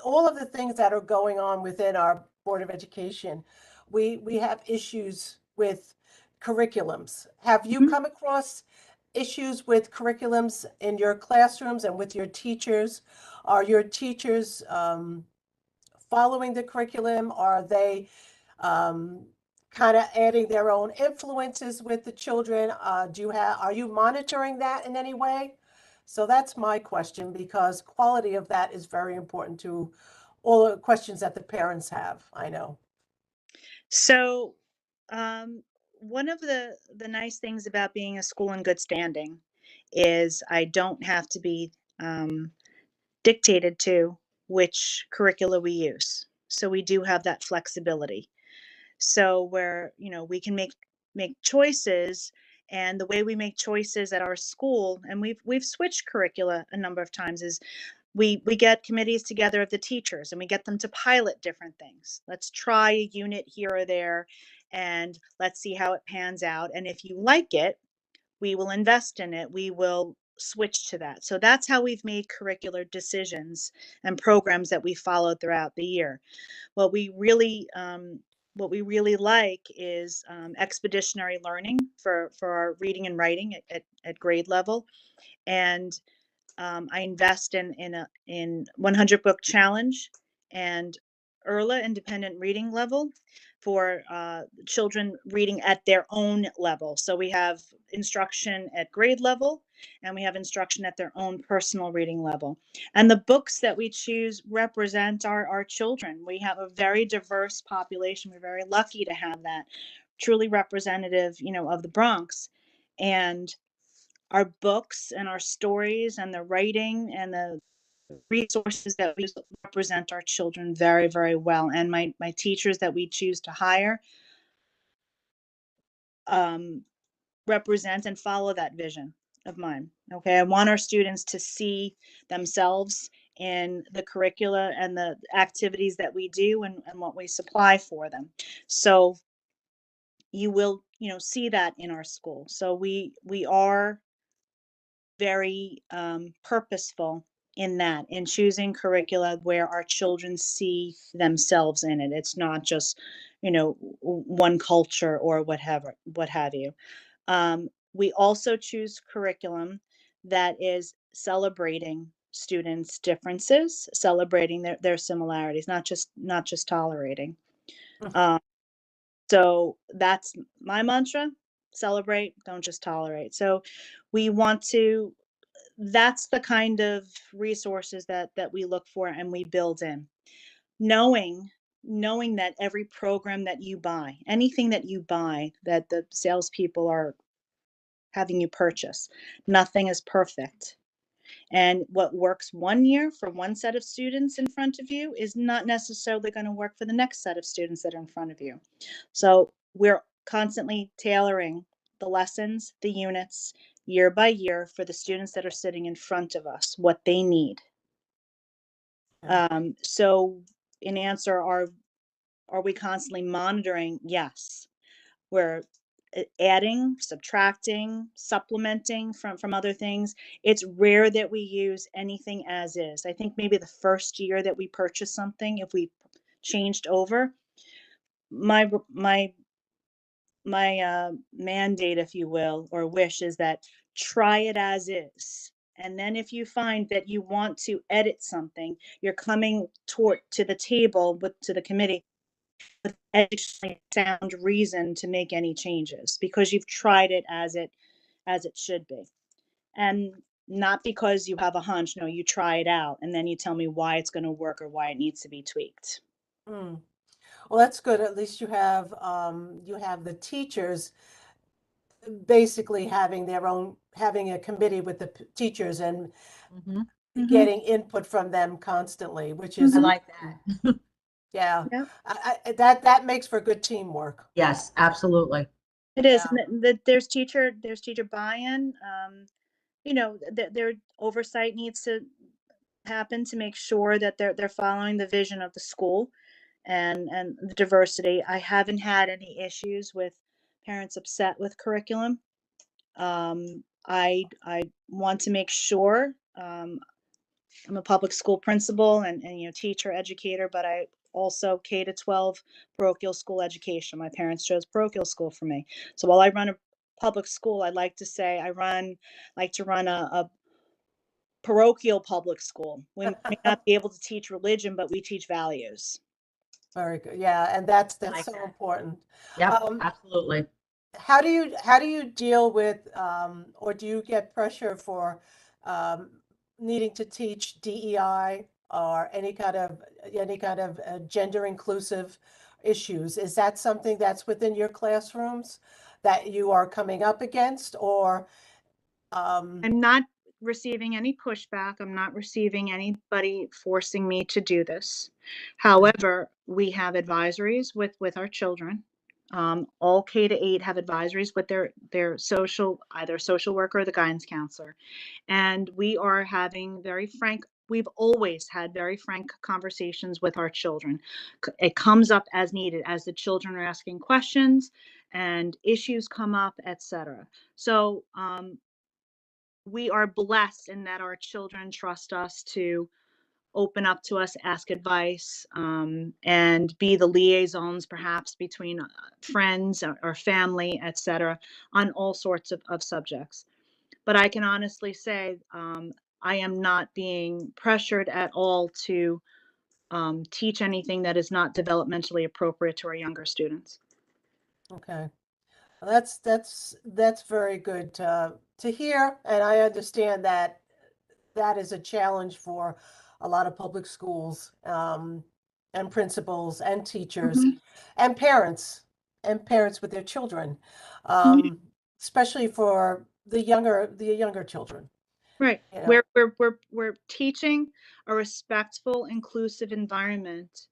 all of the things that are going on within our Board of Education, we have issues with curriculums. Have you Mhm. come across issues with curriculums in your classrooms and with your teachers? Are your teachers following the curriculum? Are they kind of adding their own influences with the children? Are you monitoring that in any way? So that's my question, because quality of that is very important to all the questions that the parents have, I know. So, one of the nice things about being a school in good standing is I don't have to be dictated to which curricula we use. So we do have that flexibility. So where, we can make choices, and the way we make choices at our school, and we've switched curricula a number of times, is we get committees together of the teachers and we get them to pilot different things. Let's try a unit here or there and let's see how it pans out. And if you like it, we will invest in it. We will switch to that. So that's how we've made curricular decisions and programs that we follow throughout the year. What we really like is expeditionary learning for our reading and writing at grade level, and I invest in 100 book challenge and ERLA independent reading level for children reading at their own level. So we have instruction at grade level and we have instruction at their own personal reading level. And the books that we choose represent our children. We have a very diverse population. We're very lucky to have that, truly representative, of the Bronx. And our books and our stories and the writing and the resources that we use represent our children very, very well. And my teachers that we choose to hire represent and follow that vision of mine. Okay, I want our students to see themselves in the curricula and the activities that we do and what we supply for them. So you will, see that in our school. So we are very purposeful in that, in choosing curricula where our children see themselves in it. It's not just, one culture or what have you. We also choose curriculum that is celebrating students' differences, celebrating their similarities, not just tolerating. Um, so that's my mantra: celebrate, don't just tolerate. So we want to that's the kind of resources that we look for and we build in, knowing that every program that you buy, anything that you buy, that the salespeople are having you purchase, nothing is perfect. And what works one year for one set of students in front of you is not necessarily going to work for the next set of students that are in front of you. So we're constantly tailoring the lessons, the units, year by year for the students that are sitting in front of us, what they need. So in answer, are we constantly monitoring? Yes. We're adding, subtracting, supplementing from other things. It's rare that we use anything as is. I think maybe the first year that we purchased something, if we changed over, my mandate, if you will, or wish, is that try it as is. And then if you find that you want to edit something, you're coming to the table to the committee with educationally sound reason to make any changes, because you've tried it as it should be. And not because you have a hunch. No, you try it out and then you tell me why it's going to work or why it needs to be tweaked. Mm. Well, that's good. At least you have the teachers basically having a committee with the teachers and getting input from them constantly, which is I like that. yeah. Yeah. That makes for good teamwork. Yes, absolutely. It is. Yeah. And there's teacher buy-in. Their oversight needs to happen to make sure that they're following the vision of the school and the diversity. I haven't had any issues with parents upset with curriculum. I want to make sure, I'm a public school principal and teacher educator, but I also K to 12 parochial school education. My parents chose parochial school for me. So while I run a public school, I like to say like to run a parochial public school. We may not be able to teach religion, but we teach values. Very good. Yeah, and that's like so that. important. Yep, absolutely. How do you deal with or do you get pressure for needing to teach DEI or any kind of gender inclusive issues? Is that something that's within your classrooms that you are coming up against, or I'm not receiving any pushback. I'm not receiving anybody forcing me to do this. However, We have advisories with our children. All K-8 have advisories with their social, either social worker or the guidance counselor. And we are having we've always had very frank conversations with our children. It comes up as needed, as the children are asking questions and issues come up, etc. So we are blessed in that our children trust us to open up to us, ask advice, and be the liaisons perhaps between friends or family, etc., on all sorts of subjects. But I can honestly say I am not being pressured at all to teach anything that is not developmentally appropriate to our younger students. Okay. Well, that's very good to hear, and I understand that that is a challenge for a lot of public schools, and principals and teachers Mhm. and parents with their children, especially for the younger children. Right. You know, We're teaching a respectful, inclusive environment.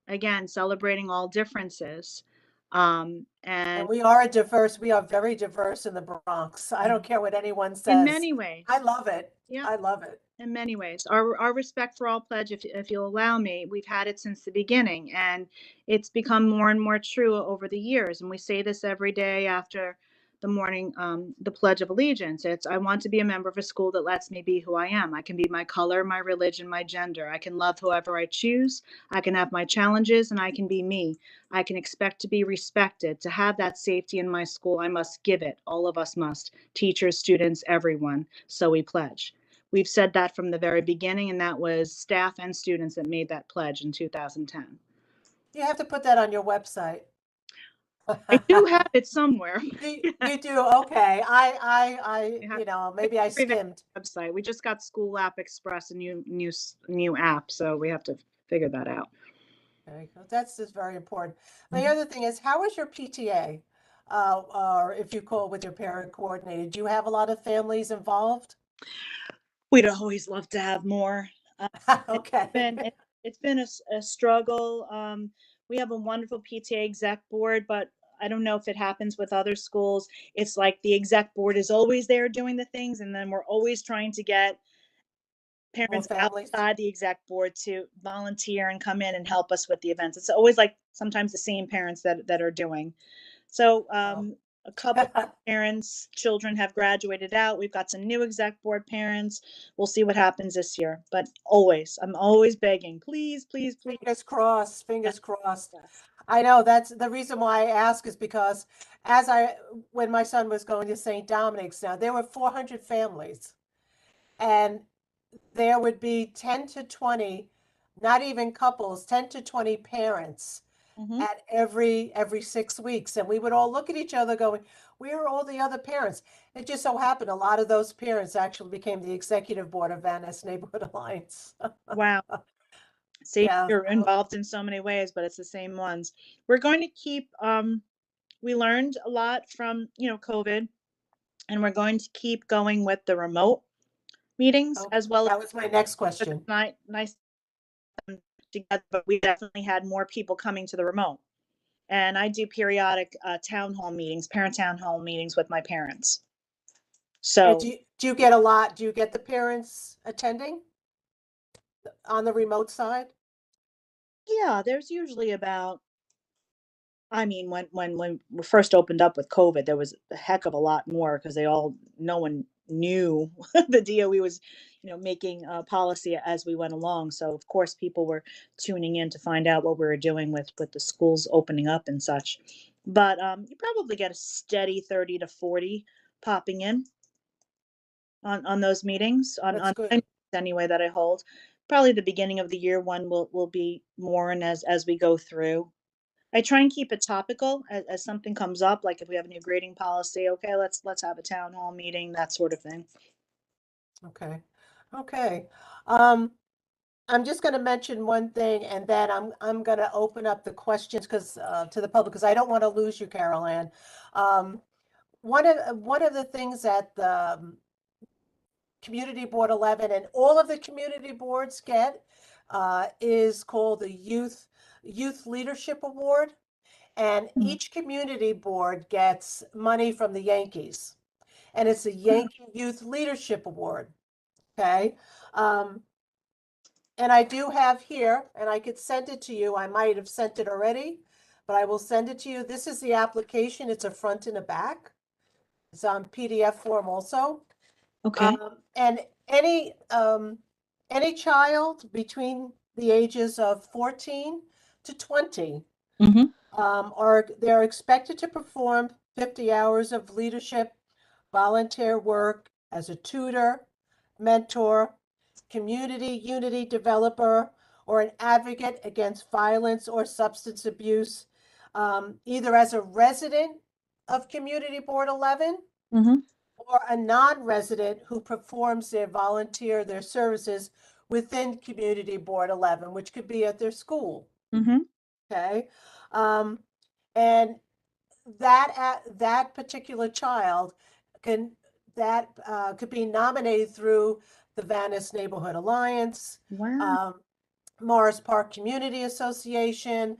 Again, celebrating all differences. and And we are very diverse in the Bronx. I don't care what anyone in says. many ways, I love it. yeah, I love it. in many ways, our respect for all pledge, if you'll allow me, we've had it since the beginning, and it's become more and more true over the years. And we say this every day after the morning, the Pledge of Allegiance. It's, I want to be a member of a school that lets me be who I am. I can be my color, my religion, my gender. I can love whoever I choose. I can have my challenges, and I can be me. I can expect to be respected. To have that safety in my school, I must give it. All of us must. Teachers, students, everyone. So we pledge. We've said that from the very beginning, and that was staff and students that made that pledge in 2010. You have to put that on your website. I do have it somewhere. You do, okay. have- Maybe I Prevent- skimmed. Website. We just got School App Express, a new app, so we have to figure that out. Very good. That's just very important. The Mhm. other thing is, how is your PTA? Or if you call with your parent coordinator, do you have a lot of families involved? We'd always love to have more. Okay. It's been a struggle. We have a wonderful PTA exec board, but I don't know if it happens with other schools. It's like the exec board is always there doing the things, and then we're always trying to get parents families? outside the exec board to volunteer and come in and help us with the events. It's always like sometimes the same parents that are doing. So a couple of parents, children have graduated out. We've got some new exec board parents. We'll see what happens this year. But I'm always begging, please, please, please. Fingers crossed, fingers crossed. Yes. I know that's the reason why I ask is because when my son was going to St. Dominic's now, there were 400 families. And there would be 10 to 20, not even couples, 10 to 20 parents Mhm. at every 6 weeks. And we would all look at each other going, where are all the other parents? It just so happened a lot of those parents actually became the executive board of Van Ness Neighborhood Alliance. Wow. See, Yeah. you're involved in so many ways, but it's the same ones. We're going to keep, we learned a lot from, COVID, and we're going to keep going with the remote meetings Okay, as well as that was my next question. nice together, but we definitely had more people coming to the remote. And I do periodic town hall meetings, parent town hall meetings with my parents. So Do you get a lot? Do you get the parents attending on the remote side? yeah, there's usually about, I mean, when we first opened up with COVID, there was a heck of a lot more because no one knew the DOE was, making policy as we went along. So of course people were tuning in to find out what we were doing with the schools opening up and such. But you probably get a steady 30 to 40 popping in on those meetings on That's good. my meetings anyway that I hold. Probably the beginning of the year one will be more, and as we go through. I try and keep it topical as something comes up, like if we have a new grading policy, okay, let's have a town hall meeting, that sort of thing. Okay. Okay. Um, I'm just going to mention one thing, and then I'm going to open up the questions to the public because I don't want to lose you, Carol Ann. One of the things that the Community Board 11 and all of the community boards get is called the Youth Leadership Award. And Hmm. each community board gets money from the Yankees. And it's a Yankee Youth Leadership Award. Okay. And I do have here, and I could send it to you. I might have sent it already, but I will send it to you. This is the application. It's a front and a back. It's on PDF form also. Okay. And any child between the ages of 14 to 20 Mm-hmm. they're expected to perform 50 hours of leadership, volunteer work as a tutor, mentor, community unity developer, or an advocate against violence or substance abuse, either as a resident of Community Board 11 Mm-hmm. or a non-resident who performs their services within Community Board 11, which could be at their school. Mm-hmm. Okay. And that particular child could be nominated through the Venice Neighborhood Alliance, Wow. Morris Park Community Association,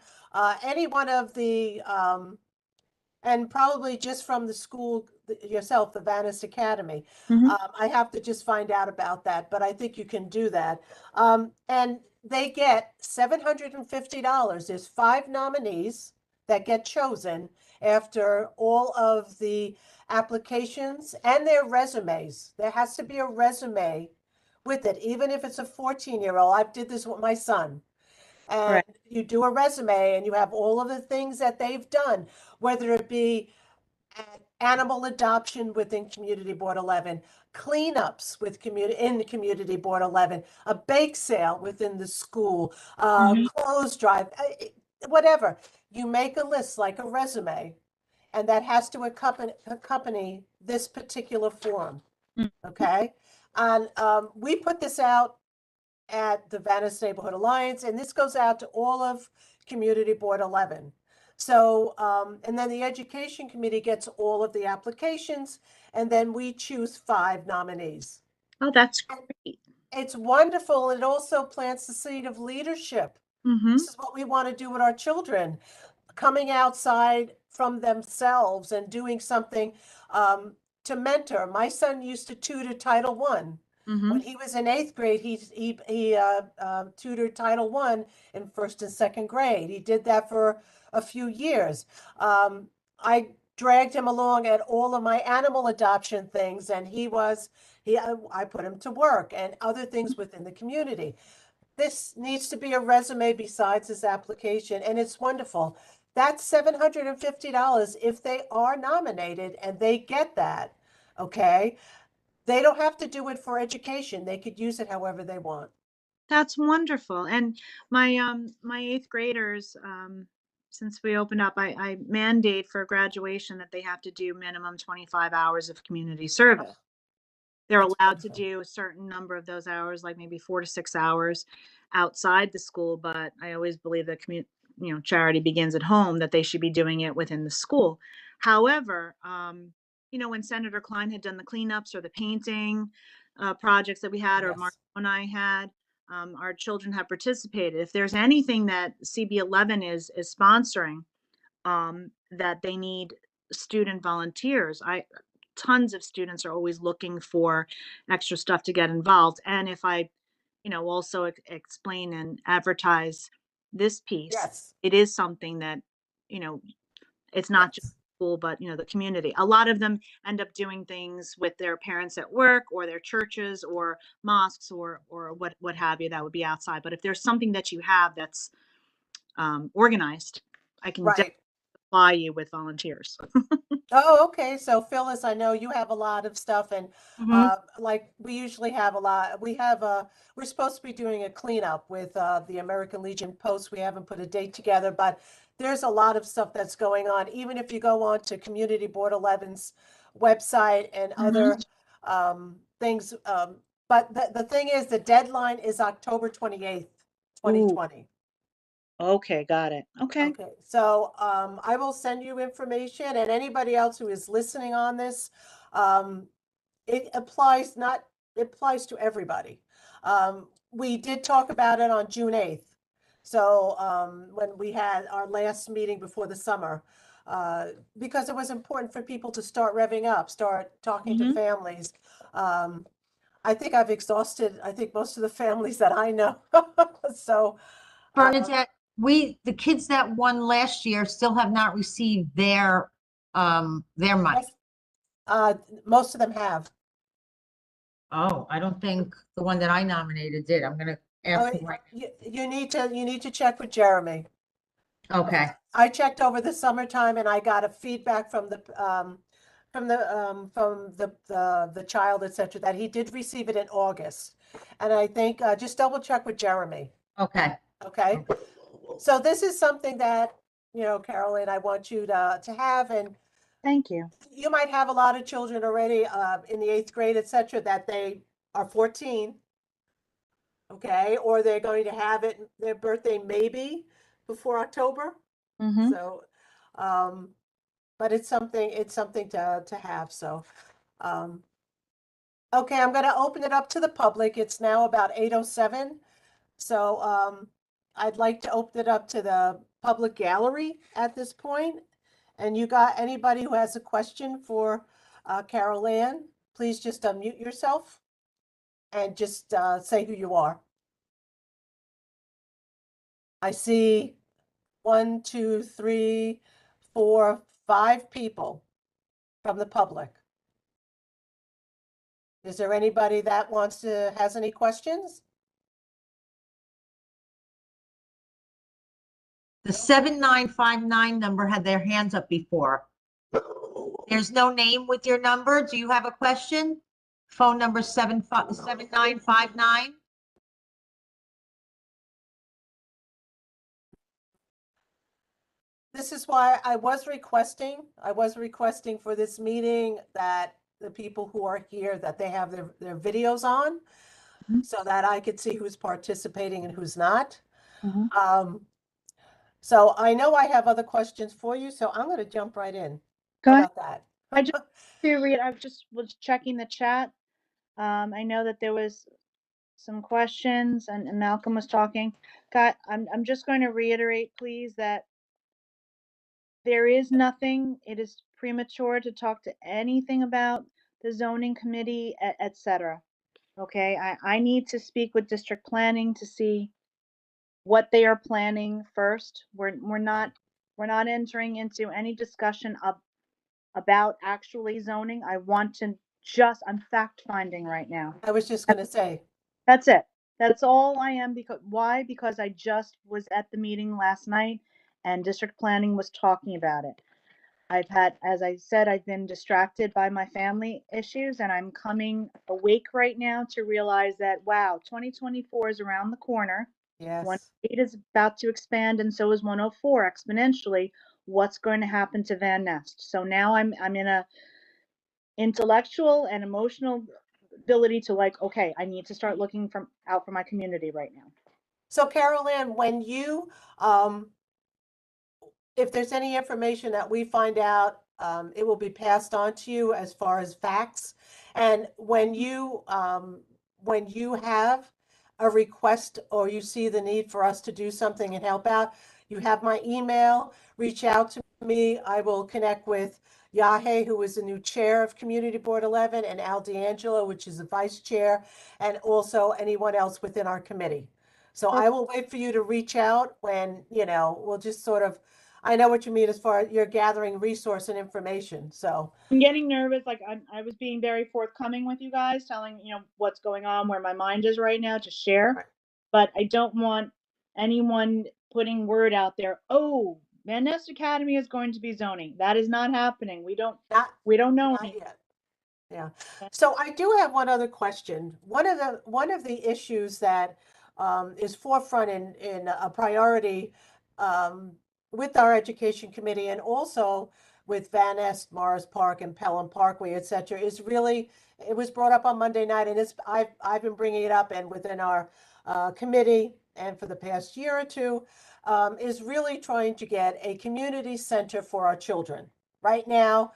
any one of the, and probably just from the school yourself, the Venice Academy. Mhm. I have to just find out about that, but I think you can do that. And they get $750. There's 5 nominees that get chosen after all of the applications and their resumes. There has to be a resume with it, even if it's a 14-year-old. I did this with my son. And Right. you do a resume and you have all of the things that they've done, whether it be animal adoption within Community Board 11, cleanups with in the Community Board 11, a bake sale within the school, Mhm. clothes drive, whatever. You make a list like a resume, and that has to accompany this particular form. Mm. Okay. And we put this out at the Venice Neighborhood Alliance, and this goes out to all of Community Board 11. So, and then the Education Committee gets all of the applications, and then we choose 5 nominees. Oh, that's great. It's wonderful. It also plants the seed of leadership. Mm-hmm. This is what we want to do with our children, coming outside from themselves and doing something to mentor. My son used to tutor Title I. Mm-hmm. When he was in 8th grade, he tutored Title I in 1st and 2nd grade. He did that for a few years. I dragged him along at all of my animal adoption things, and I put him to work and other things within the community. This needs to be a resume besides this application, and it's wonderful. That's $750 if they are nominated and they get that. Okay. They don't have to do it for education. They could use it however they want. That's wonderful. And my 8th graders, since we opened up, I mandate for graduation that they have to do minimum 25 hours of community service. They're That's allowed to wonderful. do a certain number of those hours, like maybe 4 to 6 hours outside the school, but I always believe that charity begins at home, that they should be doing it within the school. However, when Senator Klein had done the cleanups or the painting projects that we had, or Yes. Mark and I had, our children have participated. If there's anything that CB11 is sponsoring, that they need student volunteers, tons of students are always looking for extra stuff to get involved. And if I, also explain and advertise this piece, Yes. it is something that, it's not just Yes. school, but, the community. A lot of them end up doing things with their parents at work or their churches or mosques or what have you, that would be outside. But if there's something that you have that's organized, I can definitely Right. supply you with volunteers. Oh, okay. So Phyllis, I know you have a lot of stuff, and Mhm. like we usually have a lot. We're supposed to be doing a cleanup with the American Legion Post. We haven't put a date together, but there's a lot of stuff that's going on. Even if you go on to Community Board 11's website and other things. But the thing is, the deadline is October 28th, 2020. Okay, got it. Okay. Okay, so I will send you information, and anybody else who is listening on this, it applies to everybody. we did talk about it on June 8th. So, when we had our last meeting before the summer, because it was important for people to start revving up, start talking to Mhm. families. I think I've exhausted, I think most of the families that I know. So, Bernadette, the kids that won last year still have not received their money. yes, most of them have. Oh, I don't think the one that I nominated did. I'm gonna ask him right. You need to check with Jeremy. Okay, I checked over the summertime and I got a feedback from the the child, et cetera, that he did receive it in August. And I think, just double check with Jeremy, okay. okay? So this is something that, Carolyn, I want you to have, and Thank you. you might have a lot of children already, in the 8th grade, et cetera, that they are 14. Okay, or they're going to have it, their birthday maybe before October. Mhm. So, but it's something to have, so, okay, I'm gonna open it up to the public. It's now about 8:07. So, I'd like to open it up to the public gallery at this point. And you got anybody who has a question for, Carol Ann, please just unmute yourself and just, say who you are. I see 1, 2, 3, 4, 5 people from the public. Is there anybody that has any questions? The 7959 number had their hands up before. There's no name with your number. Do you have a question? Phone number 7959. This is why I was requesting for this meeting that the people who are here, that they have their videos on, Mhm. so that I could see who's participating and who's not. Mhm. So I know I have other questions for you, so I'm gonna jump right in. Go How ahead. about that? I just I just was checking the chat. I know that there was some questions and Malcolm was talking. I'm just going to reiterate, please, that there is nothing, it is premature to talk to anything about the zoning committee, et cetera. Okay, I need to speak with district planning to see what they are planning first. We're not entering into any discussion about actually zoning. I'm fact finding right now. I was just gonna say, That's it. That's all I am. Why? Because I just was at the meeting last night and district planning was talking about it. As I said, I've been distracted by my family issues and I'm coming awake right now to realize that, wow, 2024 is around the corner. yes. 108 is about to expand and so is 104 exponentially. What's going to happen to Van Nest? So now I'm in a intellectual and emotional ability to okay, I need to start looking out for my community right now. So Carol Ann, when you, if there's any information that we find out, it will be passed on to you as far as facts. And when you have a request or you see the need for us to do something and help out, you have my email, reach out to me. I will connect with Yahe, who is the new chair of Community Board 11, and Al D'Angelo, which is the vice chair, and also anyone else within our committee. So I will wait for you to reach out when, we'll just sort of, I know what you mean as far as you're gathering resource and information, so. I'm getting nervous. I was being very forthcoming with you guys, telling what's going on, where my mind is right now to share. Right. But I don't want anyone putting word out there. Oh, Van Nest Academy is going to be zoning. That is not happening. We don't Not, know not anything. yet. Yeah. So I do have one other question. One of the issues that is forefront in a priority with our education committee and also with Van Nest, Morris Park, and Pelham Parkway, et cetera, is really, it was brought up on Monday night, and I've been bringing it up and within our committee and for the past year or two, is really trying to get a community center for our children. Right now,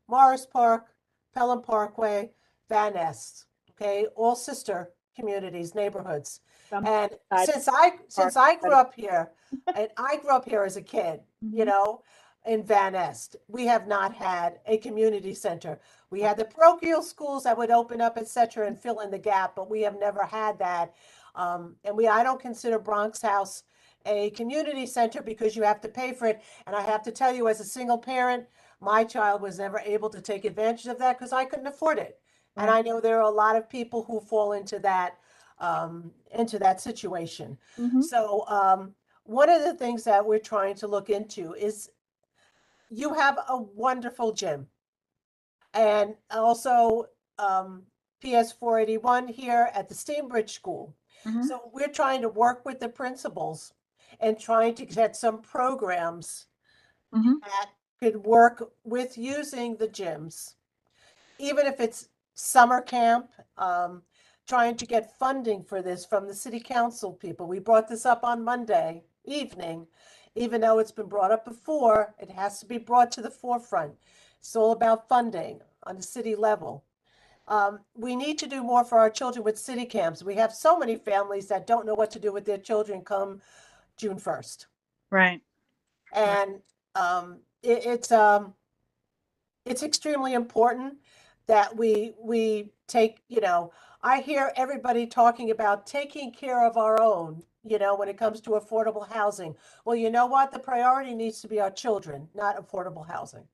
Morris Park, Pelham Parkway, Van Nest, okay, all sister communities, neighborhoods. Some And side since I grew but- up here, and I grew up here as a kid, you Mhm. know, in Van Est, we have not had a community center. We had the parochial schools that would open up, et cetera, and fill in the gap, but we have never had that. I don't consider Bronx House a community center because you have to pay for it. And I have to tell you, as a single parent, my child was never able to take advantage of that because I couldn't afford it. And I know there are a lot of people who fall into that situation. Mhm. So one of the things that we're trying to look into is you have a wonderful gym, and also PS 481 here at the Steenbridge School. Mhm. So we're trying to work with the principals and trying to get some programs Mhm. that could work with using the gyms, even if it's summer camp, trying to get funding for this from the city council people. We brought this up on Monday evening. Even though it's been brought up before, it has to be brought to the forefront. It's all about funding on the city level. We need to do more for our children with city camps. We have so many families that don't know what to do with their children come June 1st. Right. And it's extremely important that we take, I hear everybody talking about taking care of our own, when it comes to affordable housing. Well, you know what? The priority needs to be our children, not affordable housing.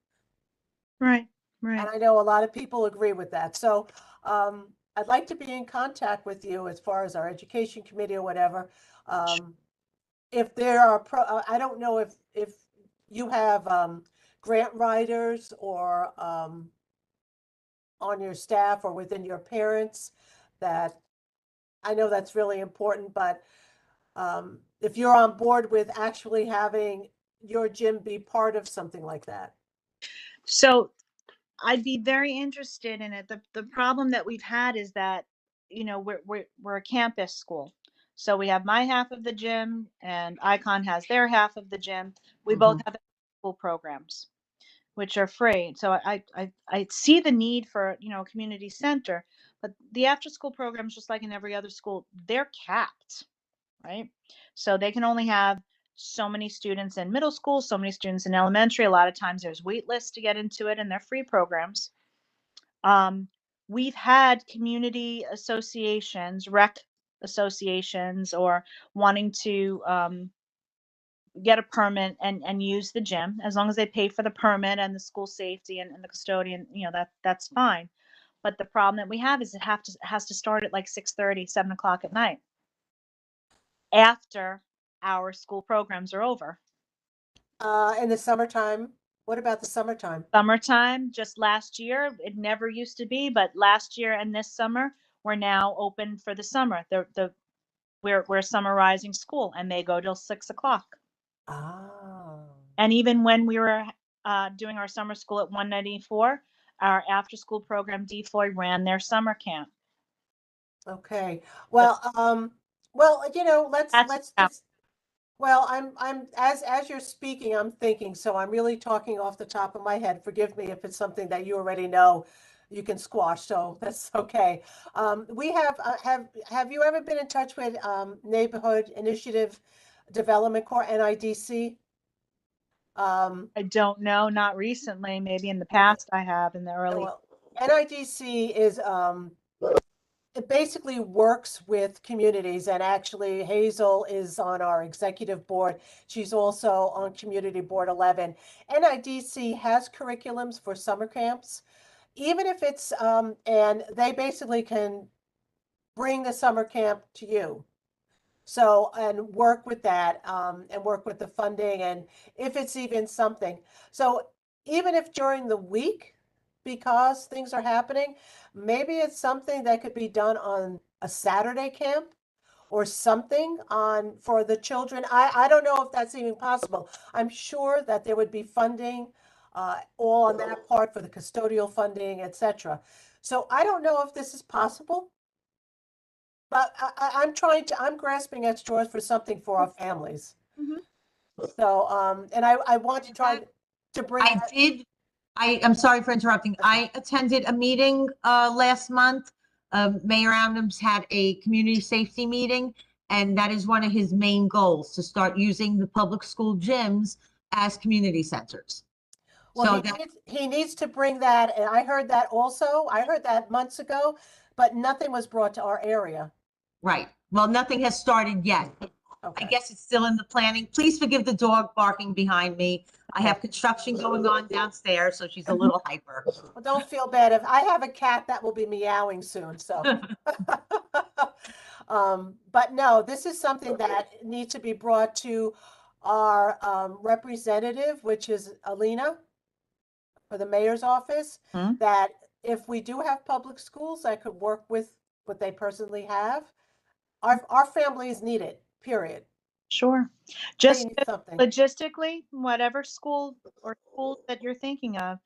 Right. And Right. I know a lot of people agree with that. So I'd like to be in contact with you as far as our education committee or whatever. If there are, I don't know if you have grant writers or on your staff or within your parents that, I know that's really important, but if you're on board with actually having your gym be part of something like that. So I'd be very interested in it. The problem that we've had is that, we're a campus school. So we have my half of the gym and Icon has their half of the gym. We both have school programs, which are free. So I see the need for, a community center, but the after school programs, just like in every other school, they're capped, right? So they can only have so many students in middle school, so many students in elementary. A lot of times there's wait lists to get into it, and they're free programs. We've had community associations, rec associations, or wanting to get a permit and use the gym, as long as they pay for the permit and the school safety and the custodian, that's fine. But the problem that we have is has to start at like 6:30, 7 o'clock at night after our school programs are over. In the summertime, what about the summertime? Summertime, just last year, it never used to be, but last year and this summer, we're now open for the summer. We're summarizing school, and they go till 6 o'clock. Ah, And even when we were doing our summer school at 194, our after school program, DFOI, ran their summer camp. okay. Well, let's That's just, well, I'm as you're speaking, I'm thinking, so I'm really talking off the top of my head. Forgive me if it's something that you already know you can squash, so that's okay. We have you ever been in touch with Neighborhood Initiative Development Corps, NIDC? I don't know, not recently. Maybe in the past I have in the early. Well, NIDC is it basically works with communities, and actually Hazel is on our executive board. She's also on Community Board 11. NIDC has curriculums for summer camps, even if it's and they basically can bring the summer camp to you. So, and work with that, and work with the funding, and if it's even something. So even if during the week, because things are happening, maybe it's something that could be done on a Saturday camp or something on for the children. I don't know if that's even possible. I'm sure that there would be funding, all on that part for the custodial funding, etc. So I don't know if this is possible. But I'm grasping at straws for something for our families. Mhm. So, and I want to try to bring that. I'm sorry for interrupting. I attended a meeting last month. Mayor Adams had a community safety meeting, And that is one of his main goals, to start using the public school gyms as community centers. Well, So he that, he needs to bring that, and I heard that also. I heard that months ago, but nothing was brought to our area. right. Well, nothing has started yet. I Okay. guess it's still in the planning. Please forgive the dog barking behind me. I have construction going on downstairs, so she's a little hyper. Well, don't feel bad if I have a cat that will be meowing soon, so. But no, this is something that needs to be brought to our representative, which is Alina for the mayor's office, Hmm. that if we do have public schools, I could work with what they personally have. Our families need it, period. Sure. They Just need something. logistically, whatever school or schools that you're thinking of,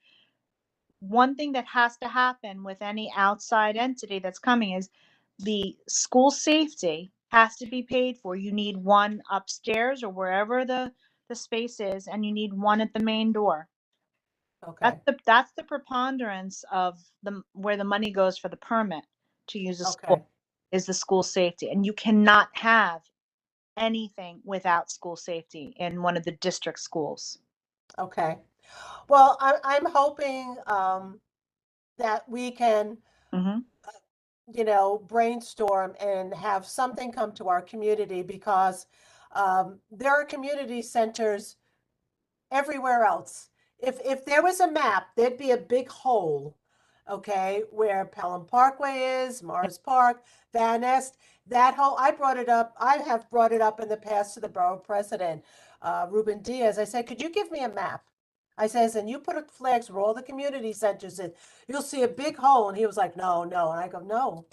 one thing that has to happen with any outside entity that's coming is the school safety has to be paid for. You need one upstairs or wherever the space is, and you need one at the main door. Okay, That's the preponderance of where the money goes for the permit to use a okay, school is the school safety. And you cannot have anything without school safety in one of the district schools. okay. Well, I'm hoping that we can, Hmm. brainstorm and have something come to our community, because there are community centers everywhere else. If there was a map, there'd be a big hole, okay, where Pelham Parkway is, Morris Park, Van Nest, that whole, I have brought it up in the past to the borough president, Ruben Diaz. I said, could you give me a map? I says, and you put up flags where all the community centers in, you'll see a big hole. And he was like, no, no. And I go, no.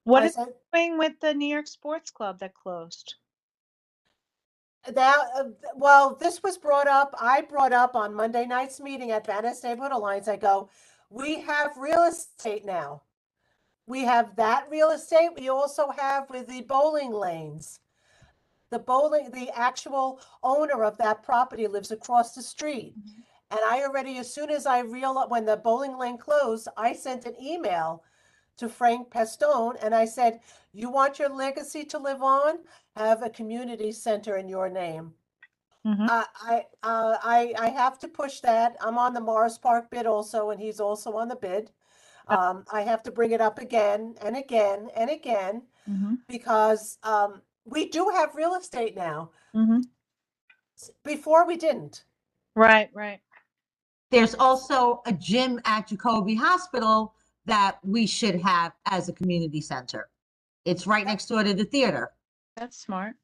What I is said, doing with the New York Sports Club that closed? that, well, this was brought up, I brought up on Monday night's meeting at Van Nest Neighborhood Alliance. I go, we have real estate now. We have that real estate. We also have with the bowling lanes. The actual owner of that property lives across the street. Mhm. And I already, as soon as I realized, when the bowling lane closed, I sent an email to Frank Pestone and I said, you want your legacy to live on? Have a community center in your name. Mhm. I have to push that. I'm on the Morris Park bid also, and he's also on the bid. I have to bring it up again and again and again, Mhm. because we do have real estate now. Mhm. Before we didn't. Right, right. There's also a gym at Jacoby Hospital that we should have as a community center. It's right next door to the theater. That's smart.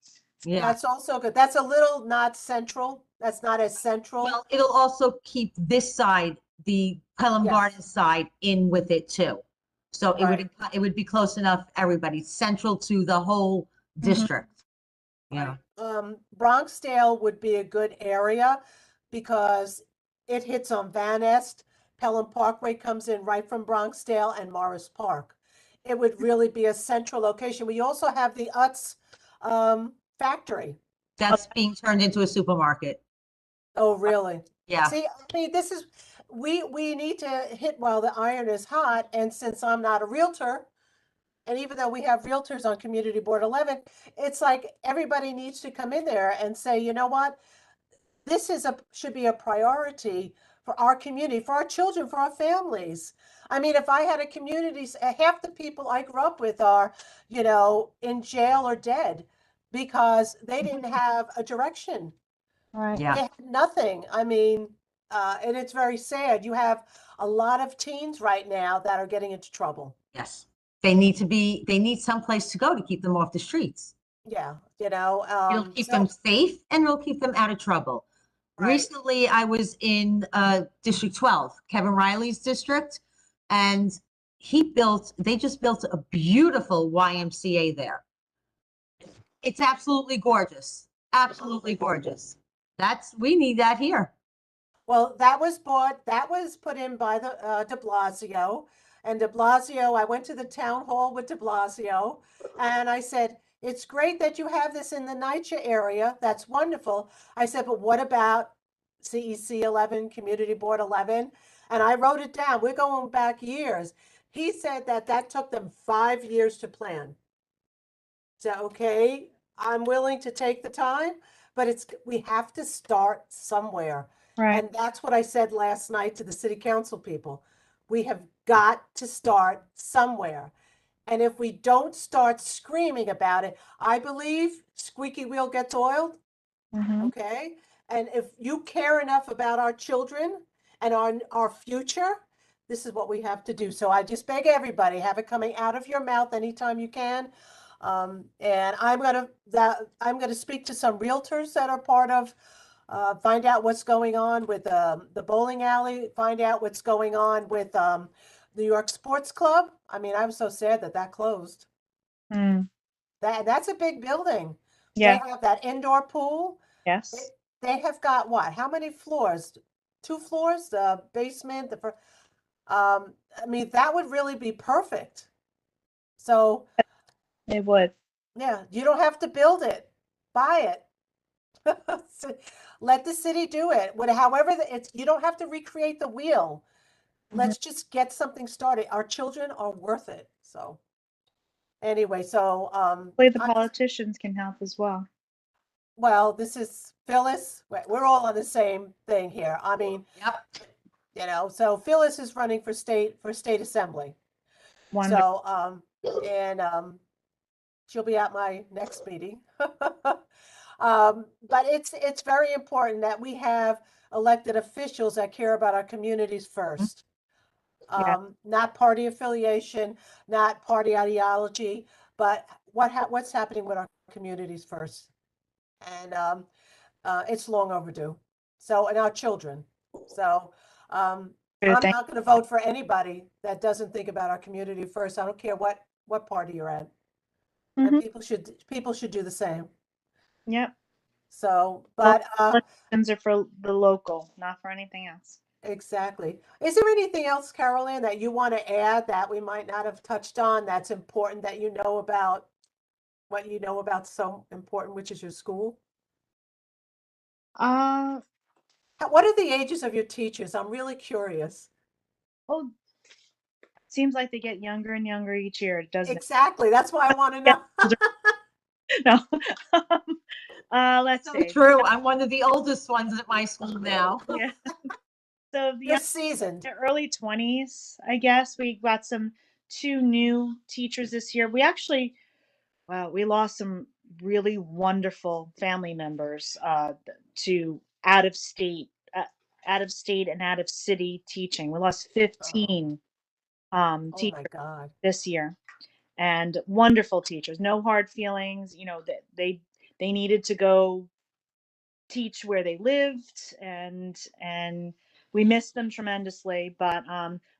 Yeah. That's also good. That's a little not central. That's not as central. Well, it'll also keep this side, the Pelham Yes. Gardens side, in with it too. So Right. it would be close enough, everybody, central to the whole district. Yeah. Bronxdale would be a good area because it hits on Van Nest. Pelham Parkway comes in right from Bronxdale and Morris Park. It would really be a central location. We also have the Utz factory. That's being turned into a supermarket. Oh, really? Yeah. See, I mean, we need to hit while the iron is hot. And since I'm not a realtor, and even though we have realtors on Community Board 11, it's like everybody needs to come in there and say, you know what? This should be a priority for our community, for our children, for our families. I mean, if I had a community, half the people I grew up with are, in jail or dead because they didn't have a direction. Right. Yeah. They had nothing. I mean, and it's very sad. You have a lot of teens right now that are getting into trouble. Yes. They need someplace to go to keep them off the streets. Yeah, It'll keep so- them safe and it'll keep them out of trouble. Right. Recently, I was in District 12, Kevin Riley's district, and they just built a beautiful YMCA there. It's absolutely gorgeous. Absolutely gorgeous. We need that here. Well, that was put in by the de Blasio. And de Blasio, I went to the town hall with de Blasio and I said, it's great that you have this in the NYCHA area. That's wonderful. I said, but what about CEC 11, Community Board 11? And I wrote it down. We're going back years. He said that took them 5 years to plan. So, okay, I'm willing to take the time, but we have to start somewhere. Right. And that's what I said last night to the city council people. We have got to start somewhere. And if we don't start screaming about it, I believe squeaky wheel gets oiled. Mhm. Okay? And if you care enough about our children and our future, this is what we have to do. So I just beg everybody, have it coming out of your mouth anytime you can. And I'm gonna speak to some realtors that are part of, find out what's going on with the bowling alley, find out what's going on with New York Sports Club. I mean, I was so sad that that closed. Mm. That's a big building. Yeah. They have that indoor pool. Yes. They have got what? How many floors? 2 floors, the basement, I mean, that would really be perfect. So, It would. yeah, you don't have to build it, buy it. So, let the city do it. However, it's, you don't have to recreate the wheel. Let's just get something started. Our children are worth it. So, anyway, so, Hopefully the politicians can help as well. well, this is Phyllis. We're all on the same thing here. I mean, Yep. So Phyllis is running for state assembly. Wonderful. So, and she'll be at my next meeting. But it's very important that we have elected officials that care about our communities first. Yeah. Not party affiliation, not party ideology, but what's happening with our communities first. And it's long overdue. So, and our children. So, Good, I'm thank- not going to vote for anybody that doesn't think about our community first. I don't care what party you're at. And Mhm. people should do the same. Yep. So, Well, but elections are for the local, not for anything else. exactly. Is there anything else, Carol Ann, that you want to add that we might not have touched on that's important that you know about what you know about so important, which is your school? Uh, What are the ages of your teachers? I'm really curious. oh, seems like they get younger and younger each year, doesn't it? Exactly. That's why I want to Yeah. know. No. Let's So see. true. I'm one of the oldest ones at my school now. Yeah. So the You're seasoned. the early 20s, I guess. We got two new teachers this year. We actually, wow, we lost some really wonderful family members to out of state and out of city teaching. We lost 15 Oh my teachers God. this year, and wonderful teachers. No hard feelings. That they needed to go teach where they lived, and we miss them tremendously, but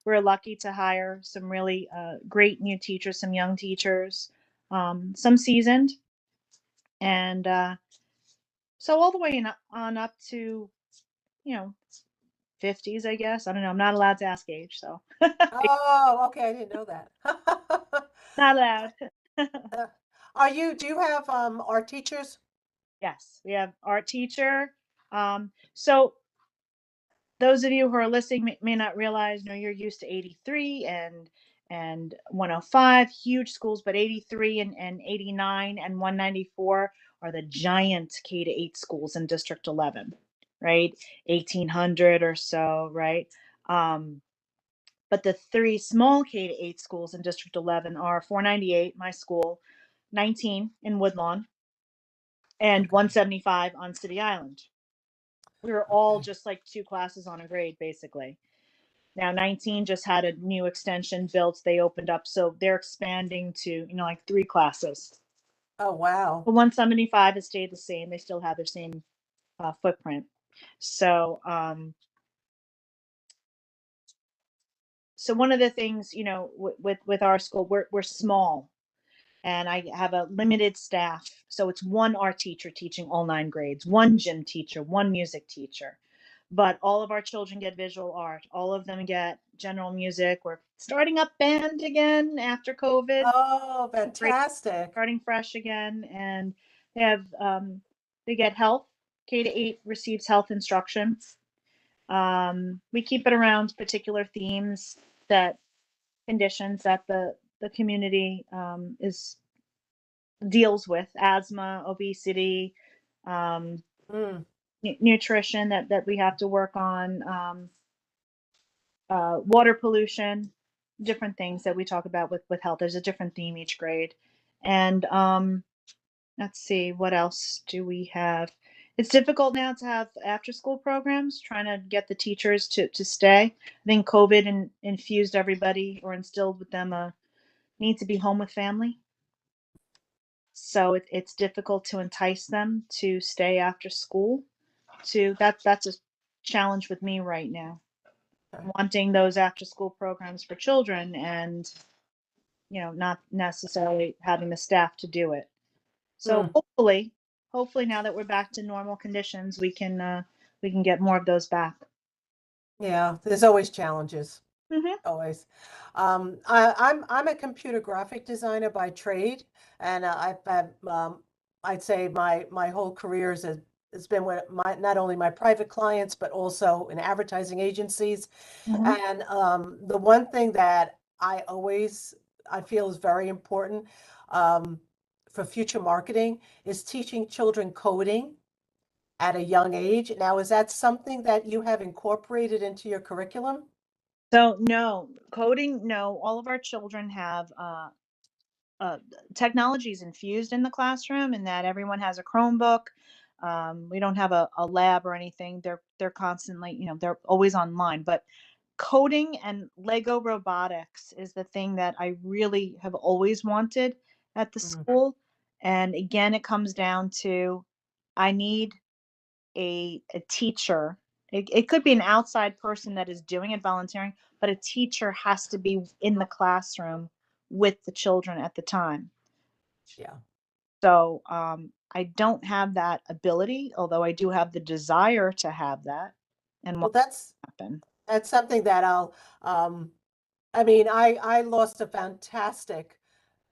we're lucky to hire some really great new teachers, some young teachers, some seasoned, and so all the way on up to, you know 50s, I guess. I don't know, I'm not allowed to ask age, so Oh, okay. I didn't know that. not allowed. Do you have art teachers? Yes, we have art teacher. So those of you who are listening may not realize, you're used to 83 and 105, huge schools, but 83 and 89 and 194 are the giant K-8 schools in District 11, right? 1800 or so, right? Um, but the three small K-8 schools in District 11 are 498, my school, 19 in Woodlawn, and 175 on City Island. We were all Okay. just like two classes on a grade, basically. Now 19 just had a new extension built. They opened up, so they're expanding to, like 3 classes. Oh, wow. But 175 has stayed the same. They still have their same footprint. So, so one of the things, with our school, we're small, and I have a limited staff. So it's one art teacher teaching all 9 grades, one gym teacher, one music teacher. But all of our children get visual art. All of them get general music. We're starting up band again after COVID, Oh, fantastic. starting fresh again, and they have they get health. K-8 receives health instruction. We keep it around particular themes, that conditions that the community is deals with asthma, obesity, Mm, nutrition that we have to work on, water pollution, different things that we talk about with health. There's a different theme each grade. And let's see, what else do we have? It's difficult now to have after school programs, trying to get the teachers to stay. I think COVID infused everybody or instilled with them a need to be home with family. So it's difficult to entice them to stay after school. That's a challenge with me right now. Okay. Wanting those after school programs for children and not necessarily having the staff to do it. So Mm. hopefully now that we're back to normal conditions, we can get more of those back. Yeah, there's always challenges. Mhm. Always. I'm a computer graphic designer by trade, and I've had I'd say my whole career has been with my not only my private clients but also in advertising agencies. Mhm. And the one thing that I feel is very important um, for future marketing is teaching children coding at a young age. Now, is that something that you have incorporated into your curriculum? So no coding. No, all of our children have uh, technologies infused in the classroom, and that everyone has a Chromebook. We don't have a lab or anything. They're constantly, they're always online. But coding and Lego robotics is the thing that I really have always wanted at the Mhm. school. And again, it comes down to I need a teacher. It could be an outside person that is doing it, volunteering, but a teacher has to be in the classroom with the children at the time. Yeah. So I don't have that ability, although I do have the desire to have that and Well, what that's happen. that's something that um, I mean, I lost a fantastic,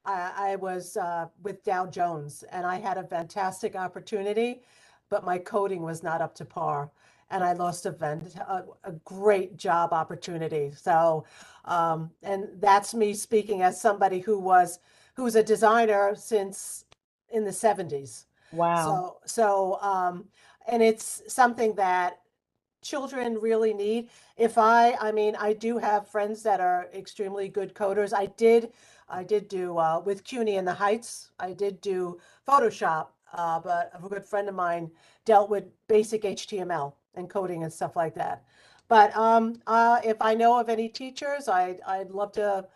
I was with Dow Jones and I had a fantastic opportunity, but my coding was not up to par. And I lost a great job opportunity. So, and that's me speaking as somebody who's a designer since in the 70s. Wow. So, and it's something that children really need. I mean, I do have friends that are extremely good coders. I did do with CUNY in the Heights. I did do Photoshop, but a good friend of mine dealt with basic HTML and coding and stuff like that. But if I know of any teachers, I'd love to,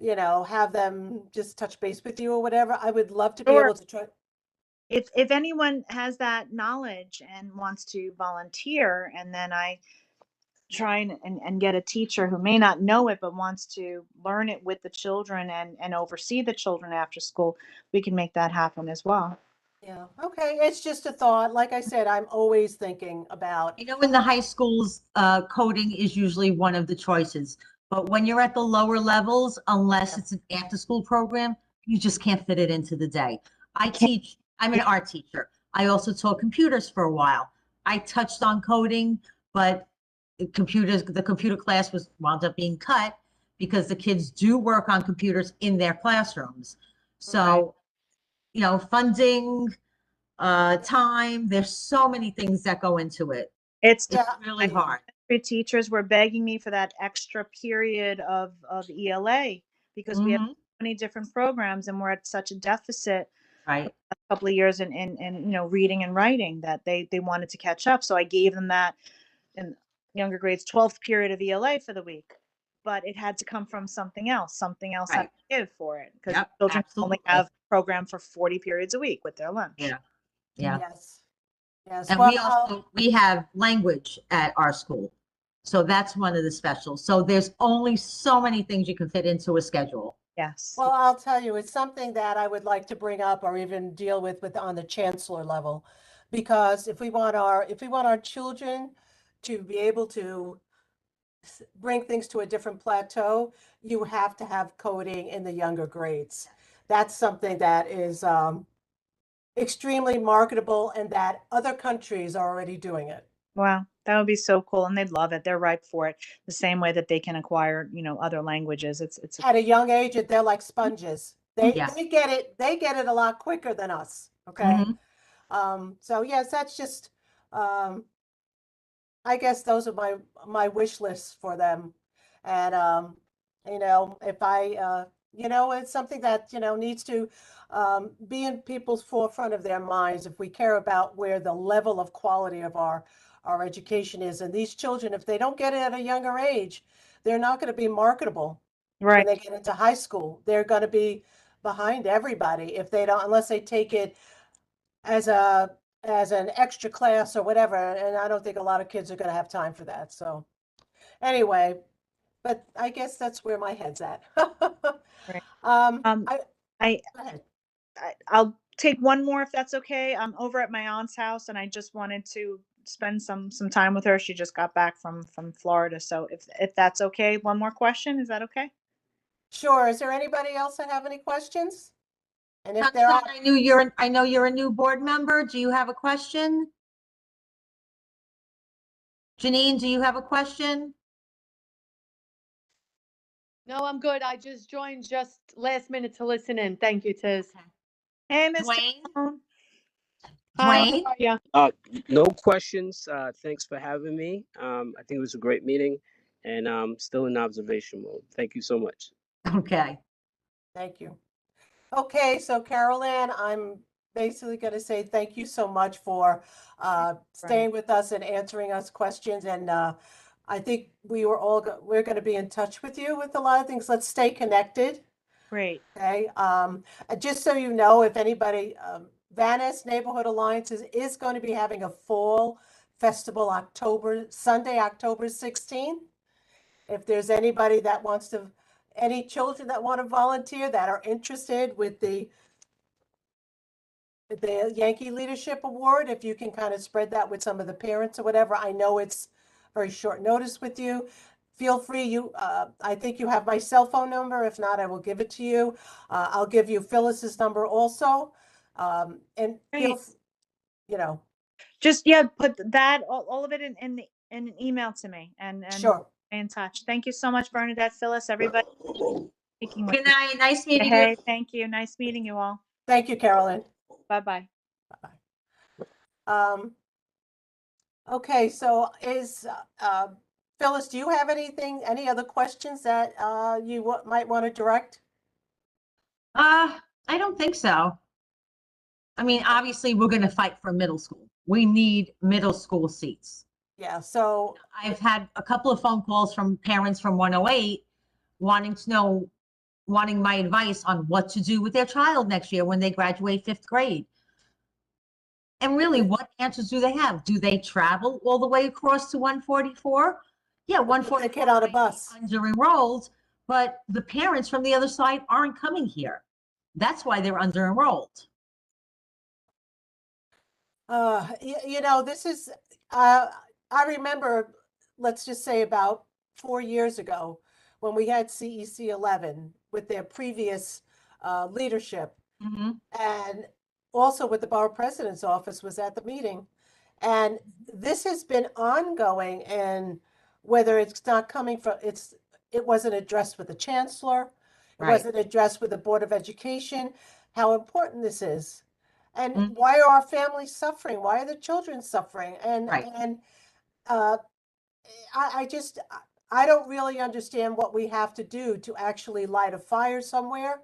have them just touch base with you or whatever. I would love to be Sure. able to try. If anyone has that knowledge and wants to volunteer, and then I try and get a teacher who may not know it but wants to learn it with the children and oversee the children after school, we can make that happen as well. Yeah, okay. It's just a thought. Like I said, I'm always thinking about. In the high schools, coding is usually one of the choices. But when you're at the lower levels, unless it's an after-school program, you just can't fit it into the day. I'm an art teacher. I also taught computers for a while. I touched on coding, but the computer class was wound up being cut because the kids do work on computers in their classrooms. So, funding, time, there's so many things that go into it. It's It's Yeah, really hard. elementary teachers were begging me for that extra period of ELA because we have Mhm. so many different programs and we're at such a deficit Right. a couple of years in reading and writing that they wanted to catch up. So I gave them that in younger grades 12th period of ELA for the week. But it had to come from something else had Right. to give for it because Yep. children only Absolutely. have a program for 40 periods a week with their lunch. Yeah. Yeah. yes, yes. And Well, we have language at our school. So that's one of the specials. So there's only so many things you can fit into a schedule. Yes. well, I'll tell you, it's something that I would like to bring up or even deal with on the chancellor level. Because if we want our children to be able to bring things to a different plateau, you have to have coding in the younger grades. That's something that is extremely marketable and that other countries are already doing it. Wow, that would be so cool, and they'd love it. They're ripe for it, the same way that they can acquire, other languages. It's At a young age, they're like sponges. Yes. They get it a lot quicker than us, okay? Mhm. So yes, that's just, I guess those are my wish lists for them. And you know, if I you know, it's something that, you know, needs to be in people's forefront of their minds if we care about where the level of quality of our education is. And these children, if they don't get it at a younger age, they're not going to be marketable when Right. they get into high school. They're going to be behind everybody if they don't, unless they take it as an extra class or whatever. And I don't think a lot of kids are going to have time for that. So anyway, but I guess that's where my head's at. Right. Um, I, go ahead. I'll take one more if that's okay. I'm over at my aunt's house and I just wanted to spend some time with her. She just got back from Florida. So if that's okay, one more question, is that okay? Sure. Is there anybody else that have any questions? And if there Sunshine, are, I know you're a new board member. Do you have a question? Janine, do you have a question? No, I'm good. I just joined just last minute to listen in. Thank you, Tiz. Hey, Mr. Dwayne? Capone. Hi, Dwayne? how are ya? No questions. Thanks for having me. I think it was a great meeting, and still in observation mode. Thank you so much. Okay. thank you. Okay, so Carol Ann, I'm basically going to say thank you so much for staying with us and answering us questions. And I think we're going to be in touch with you with a lot of things. Let's stay connected. Great. Okay. Just so you know, if anybody, Van Ness Neighborhood Alliances is going to be having a fall festival Sunday, October 16th. If there's anybody that wants to, any children that want to volunteer that are interested with the Yankee Leadership Award, if you can kind of spread that with some of the parents or whatever. I know it's very short notice with you. Feel free, I think you have my cell phone number. If not, I will give it to you. I'll give you Phyllis's number also. And Great. you know, Just, yeah, put that, all of it in an email to me and sure. stay in touch. Thank you so much, Bernadette, Phyllis, everybody speaking with Good you. night. Nice meeting you. Hey, thank you. Nice meeting you all. Thank you, Carolyn. Bye-bye. Um, okay, so Phyllis, do you have any other questions that you might want to direct? I don't think so. I mean, obviously, we're going to fight for middle school. We need middle school seats. Yeah, so I've had a couple of phone calls from parents from 108 wanting my advice on what to do with their child next year when they graduate 5th grade. And really, what answers do they have? Do they travel all the way across to 144? Yeah, put the 144 kid on a might be bus. under-enrolled, but the parents from the other side aren't coming here. That's why they're under-enrolled. You know, this is, I remember, let's just say about 4 years ago, when we had CEC 11 with their previous leadership, Mhm. and also with the borough president's office was at the meeting. And this has been ongoing, and whether it's not coming from, it wasn't addressed with the chancellor, it Right. wasn't addressed with the Board of Education, how important this is. And Mhm. why are our families suffering? Why are the children suffering? Right. And uh, I just, I don't really understand what we have to do to actually light a fire somewhere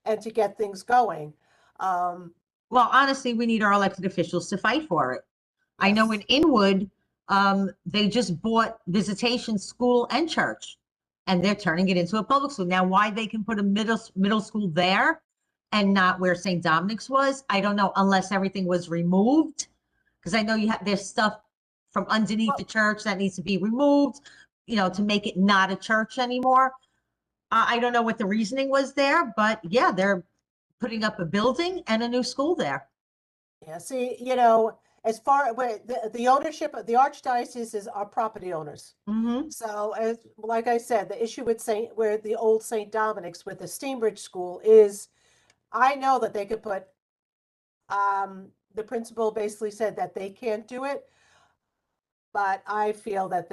and to get things going. Well, honestly, we need our elected officials to fight for it. I know in Yes. Inwood, they just bought Visitation School and church, and they're turning it into a public school. Now, why they can put a middle school there and not where St. Dominic's was, I don't know, unless everything was removed. Because I know there's stuff from underneath the church that needs to be removed, to make it not a church anymore. I don't know what the reasoning was there, but yeah, they're putting up a building and a new school there. Yeah, see, you know, as far where the ownership of the archdiocese is our property owners. Mm-hmm. So as like I said, the issue with where the old St. Dominic's with the Steenbridge School is, I know that they could put, the principal basically said that they can't do it, but I feel that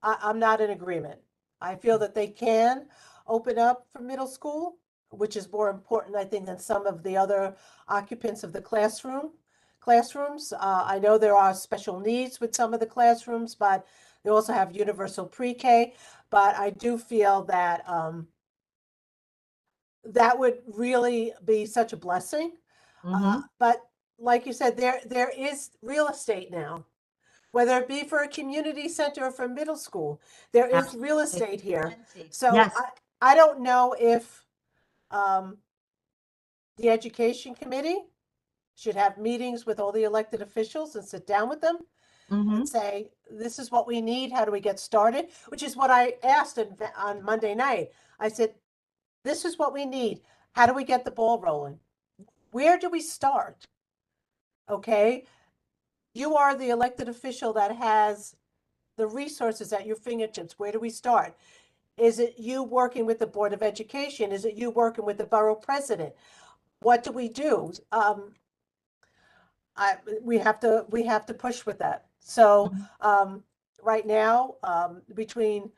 I'm not in agreement. I feel that they can open up for middle school. which is more important, I think, than some of the other occupants of the classrooms. I know there are special needs with some of the classrooms, but they also have universal pre-K. But I do feel that that would really be such a blessing. Mhm. But like you said, there is real estate now, whether it be for a community center or for middle school, there is real Absolutely. estate here. Plenty. So Yes. I don't know if the education committee should have meetings with all the elected officials and sit down with them Mhm. and say, this is what we need, how do we get started? Which is what I asked on Monday night. I said, this is what we need. How do we get the ball rolling? Where do we start? Okay, you are the elected official that has the resources at your fingertips. Where do we start? Is it you working with the Board of Education? Is it you working with the borough president? What do we do? We have to push with that. So right now, between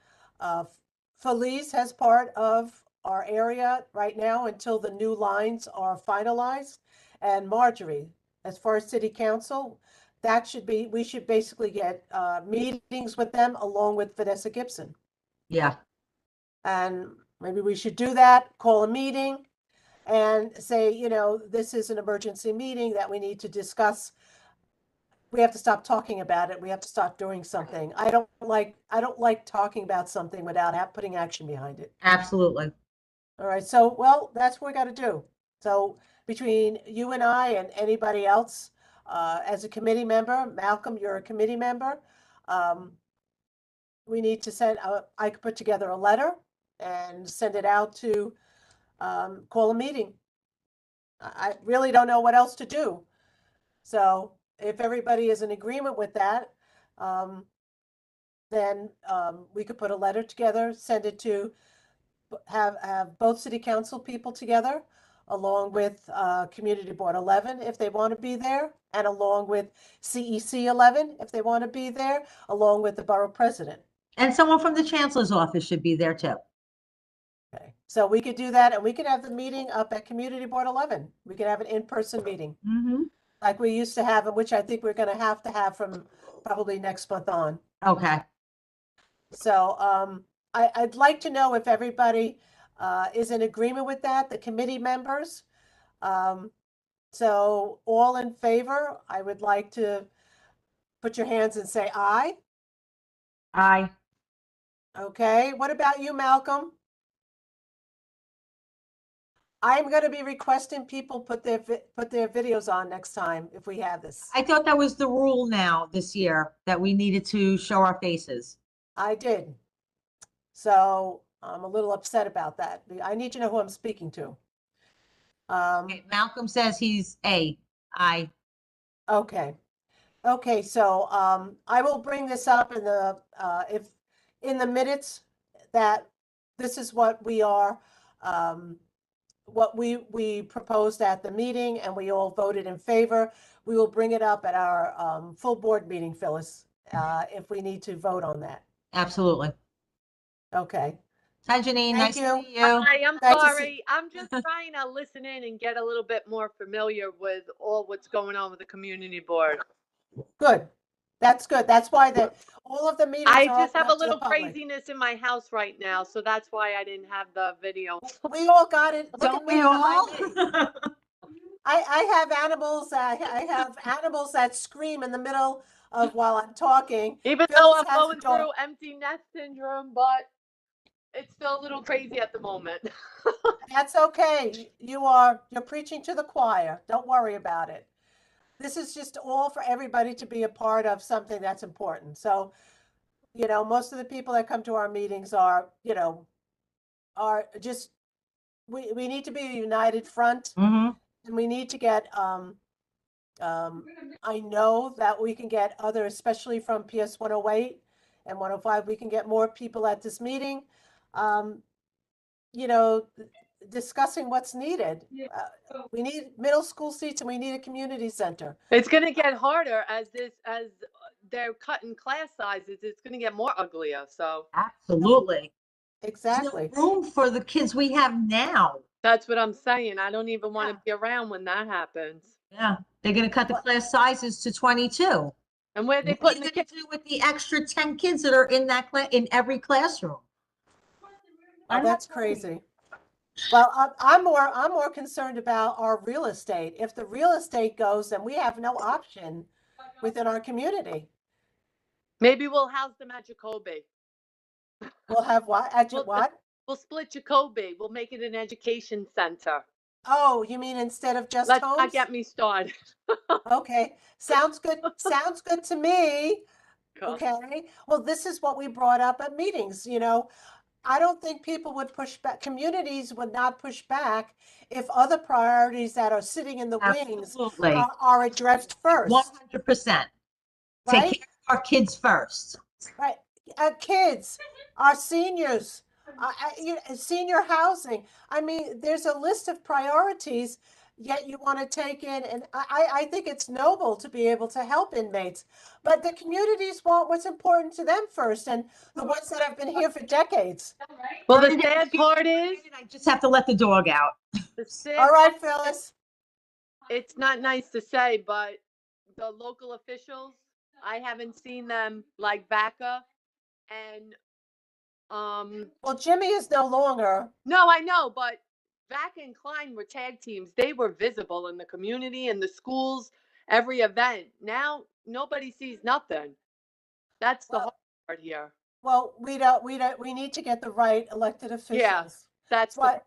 Felice has part of our area right now until the new lines are finalized, and Marjorie, as far as city council, we should basically get meetings with them along with Vanessa Gibson. Yeah. And maybe we should do that, call a meeting and say, this is an emergency meeting that we need to discuss. We have to stop talking about it. We have to stop doing something. I don't like talking about something without putting action behind it. Absolutely. All right. So, well, that's what we got to do. So between you and I and anybody else, as a committee member, Malcolm, you're a committee member. We need to I could put together a letter and send it out to call a meeting. I really don't know what else to do. So if everybody is in agreement with that, then we could put a letter together, send it to have both city council people together, along with Community Board 11 if they want to be there, and along with CEC 11 if they want to be there, along with the borough president. And someone from the chancellor's office should be there too. Okay, so we could do that, and we could have the meeting up at Community Board 11. We could have an in-person meeting Mhm. like we used to have, which I think we're going to have from probably next month on. Okay. So I'd like to know if everybody is in agreement with that, the committee members. So all in favor, I would like to put your hands and say aye. Aye. Okay, what about you, Malcolm? I'm going to be requesting people put their videos on next time if we have this. I thought that was the rule now this year, that we needed to show our faces. I did. So I'm a little upset about that. I need to know who I'm speaking to. Okay, Malcolm says he's aye. Okay. Okay, so I will bring this up in the if in the minutes that this is what we are what we proposed at the meeting and we all voted in favor. We will bring it up at our full board meeting, Phyllis, if we need to vote on that. Absolutely. Okay. Hi, Janine. Nice Thank to you. meet you. Hi, I'm Nice to see- sorry. I'm just trying to listen in and get a little bit more familiar with all what's going on with the community board. Good. That's good. That's why all of the meetings I are just open have a up to the little public. craziness in my house right now, so that's why I didn't have the video. We all got it. Look Don't at me we all? behind me. I have animals. I have animals that scream in the middle of while I'm talking. Even though Phyllis I'm has a going dog. through empty nest syndrome, but it's still a little crazy at the moment. That's okay. You're preaching to the choir. Don't worry about it. This is just all for everybody to be a part of something that's important. So, most of the people that come to our meetings are just, we need to be a united front, Mhm. and we need to get, I know that we can get especially from PS 108 and 105, we can get more people at this meeting. Discussing what's needed. We need middle school seats and we need a community center. It's going to get harder as they're cutting class sizes. It's going to get more uglier. So Absolutely. Exactly. There's no room for the kids we have now. That's what I'm saying. I don't even want Yeah. to be around when that happens. Yeah, they're gonna cut the class sizes to 22. And where they What are putting you the gonna kids? do with the extra 10 kids that are in that in every classroom? Oh, that's crazy. Well, I'm more concerned about our real estate. If the real estate goes, then we have no option within our community. Maybe we'll house them at Jacoby. We'll have what, We'll, what? we'll split Jacoby. We'll make it an education center. Oh, you mean instead of just Let's homes? not get me started. Okay, sounds good. Sounds good to me. Cool. Okay, well, this is what we brought up at meetings, you know. I don't think people would push back, communities would not push back if other priorities that are sitting in the wings Absolutely, are addressed first, 100%. right? Take care of our kids first. Right. Our kids, our seniors, senior housing. I mean, there's a list of priorities, yet you want to take in, and I think it's noble to be able to help inmates, but the communities want what's important to them first, and the ones that have been here for decades. Well, the sad part is, I just have to let the dog out. the sad All right, Phyllis. it's not nice to say, but the local officials, I haven't seen them like VACA and Well, Jimmy is no longer. no, I know, but VACA and Klein were tag teams. They were visible in the community and the schools, every event. Now nobody sees nothing. That's the Well, hard part here. Well, we need to get the right elected officials. That's What?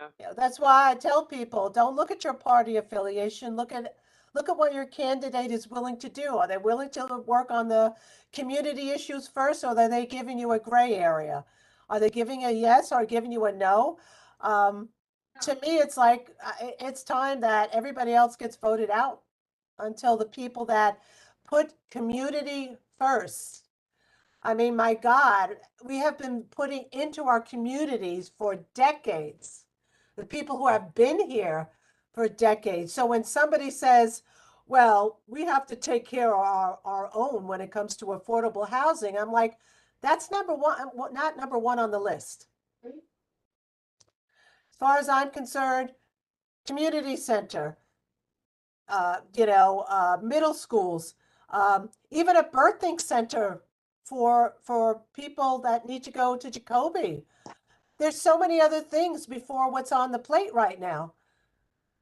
Yeah. Yeah, that's why I tell people, don't look at your party affiliation. Look at what your candidate is willing to do. Are they willing to work on the community issues first, or are they giving you a gray area? Are they giving a yes or giving you a no? To me, it's like it's time that everybody else gets voted out until the people that put community first. I mean, my God, we have been putting into our communities for decades, the people who have been here for decades. So when somebody says, well, we have to take care of our own when it comes to affordable housing, I'm like, that's number one, not number one on the list. As far as I'm concerned, community center, middle schools, even a birthing center for people that need to go to Jacoby. There's so many other things before what's on the plate right now.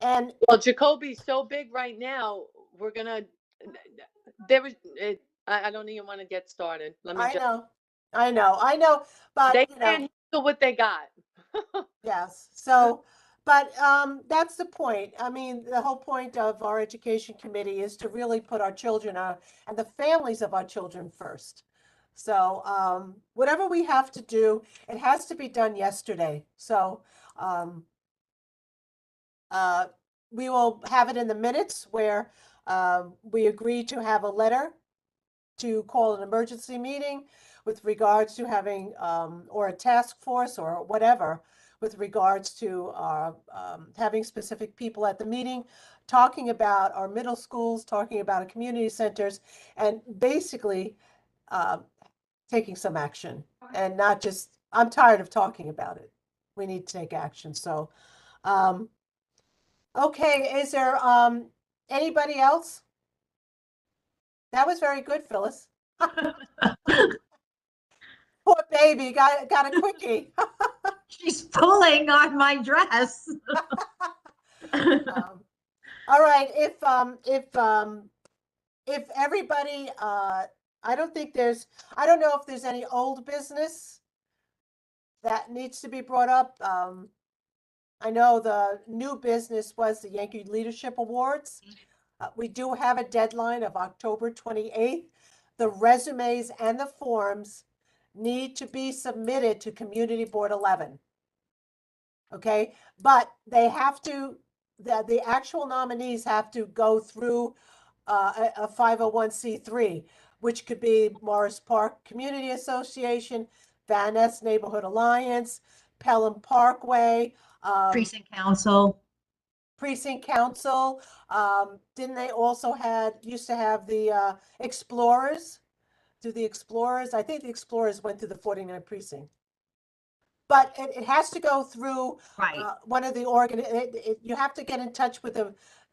And Well, Jacoby's so big right now. We're gonna. There was. I don't even want to get started. Let me I just. know, but They you know, can't handle what they got. yes. So, but that's the point. I mean, the whole point of our education committee is to really put our children and the families of our children first. So, whatever we have to do, it has to be done yesterday. So, we will have it in the minutes where we agree to have a letter to call an emergency meeting with regards to having, or a task force or whatever, with regards to having specific people at the meeting, talking about our middle schools, talking about our community centers, and basically taking some action and not just, I'm tired of talking about it. We need to take action. So, okay, is there anybody else? That was very good, Phyllis. Poor baby got a quickie. She's pulling on my dress. All right, if everybody, I don't know if there's any old business that needs to be brought up. I know the new business was the Yankee Leadership Awards. We do have a deadline of October 28th. The resumes and the forms need to be submitted to Community Board 11. Okay, but they have to, the actual nominees have to go through a 501c3, which could be Morris Park Community Association, Van Ness Neighborhood Alliance, Pelham Parkway, Precinct Council. Precinct Council. Didn't they also used to have the Explorers? Do the Explorers? I think the Explorers went through the 49 precinct. but it has to go through Right. one of the you have to get in touch with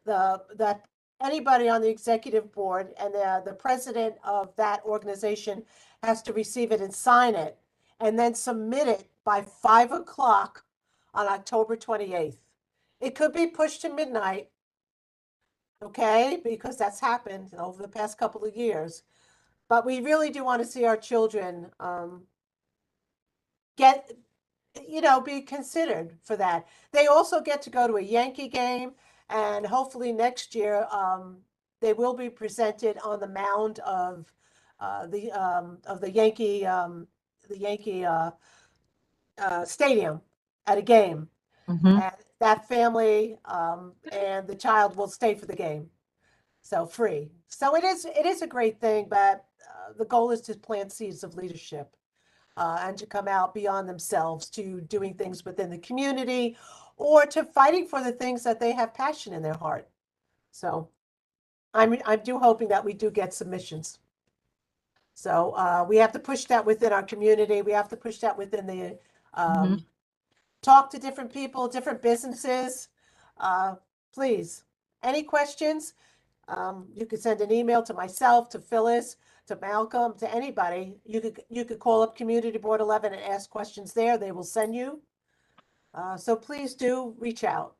that anybody on the executive board, and the president of that organization has to receive it and sign it, and then submit it by 5 o'clock on October 28th. It could be pushed to midnight, okay, because that's happened over the past couple of years. But we really do want to see our children get, be considered for that. They also get to go to a Yankee game, and hopefully next year they will be presented on the mound of the Yankee stadium at a game. Mhm. And that family and the child will stay for the game, so free. So it is a great thing, but the goal is to plant seeds of leadership and to come out beyond themselves to doing things within the community or to fighting for the things that they have passion in their heart. So I'm do hoping that we do get submissions. So we have to push that within our community. We have to push that within the talk to different people, different businesses. Please, any questions? You could send an email to myself, to Phyllis, to Malcolm, to anybody. You could call up Community Board 11 and ask questions there. They will send you. So please do reach out.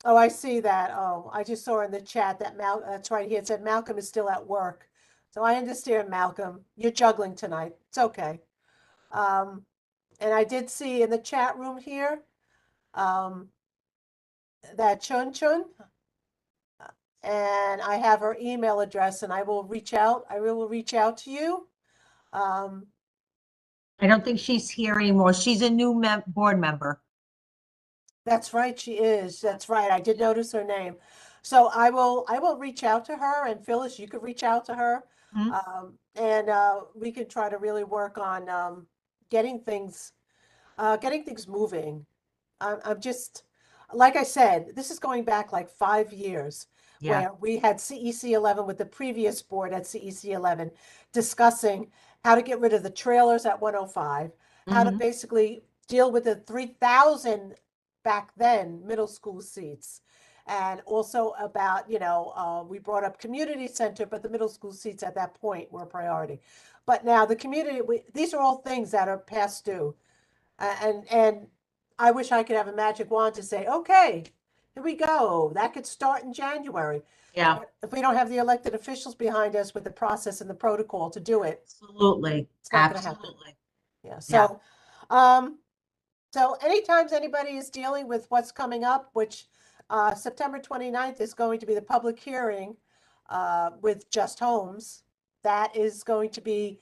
Oh, I see that. Oh, I just saw in the chat that that's right here. It said Malcolm is still at work. So I understand, Malcolm. You're juggling tonight. It's okay. And I did see in the chat room here that Chun Chun, and I have her email address, and I will reach out. I will reach out to you. I don't think she's here anymore. She's a new board member. That's right, she is. That's right. I did notice her name. So I will reach out to her, and Phyllis, you could reach out to her. And we could try to really work on getting things moving. I'm just, like I said, this is going back like 5 years. Yeah. Where we had CEC 11 with the previous board at CEC 11 discussing how to get rid of the trailers at 105, how to basically deal with the 3,000 back then middle school seats. And also about, we brought up community center, but the middle school seats at that point were a priority. But now the community, these are all things that are past due. And I wish I could have a magic wand to say, okay, here we go. That could start in January. Yeah. If we don't have the elected officials behind us with the process and the protocol to do it, Absolutely. it's not gonna happen. Absolutely. Yeah. So, so anytime anybody is dealing with what's coming up, which September 29th is going to be the public hearing with Just Homes. That is going to be,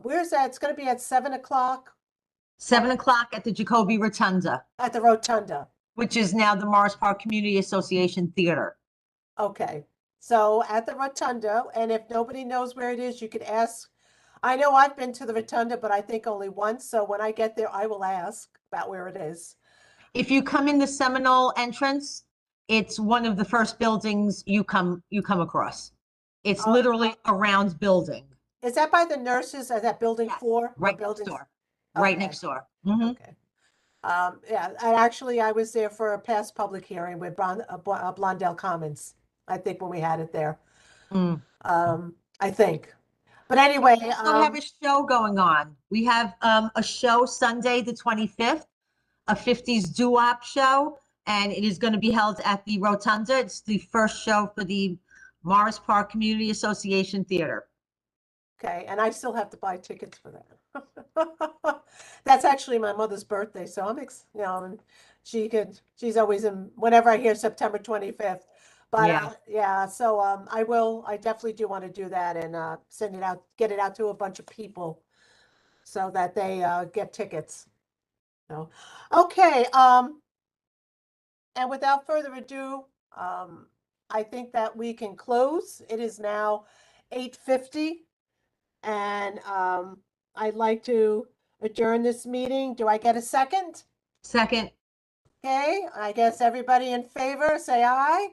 where's that? It's going to be at 7 o'clock 7 o'clock at the Jacoby Rotunda, at the Rotunda. which is now the Morris Park Community Association Theater. Okay. So at the Rotunda, and if nobody knows where it is, you could ask. I know I've been to the Rotunda, but I think only once. So when I get there, I will ask about where it is. If you come in the Seminole entrance, it's one of the first buildings you come across. It's literally a round building. Is that by the nurses? Is that building Yes, 4? Or right next building- door. Right Okay. next door. Mhm. Okay. Yeah, and actually I was there for a past public hearing with Blondell Commons, I think, when we had it there. Mm. I think. But anyway, We also have a show going on. We have a show Sunday, the 25th, a 50s doo-wop show, and it is going to be held at the Rotunda. It's the first show for the Morris Park Community Association Theater. okay, and I still have to buy tickets for that. That's actually my mother's birthday, so I'm, and she's always in, whenever I hear September 25th. But Yeah. yeah, so I definitely do want to do that and send it out, get it out to a bunch of people so that they get tickets. So, okay, and without further ado, I think that we can close. It is now 8:50, and I'd like to adjourn this meeting. Do I get a second? Second. Okay, I guess everybody in favor, say aye.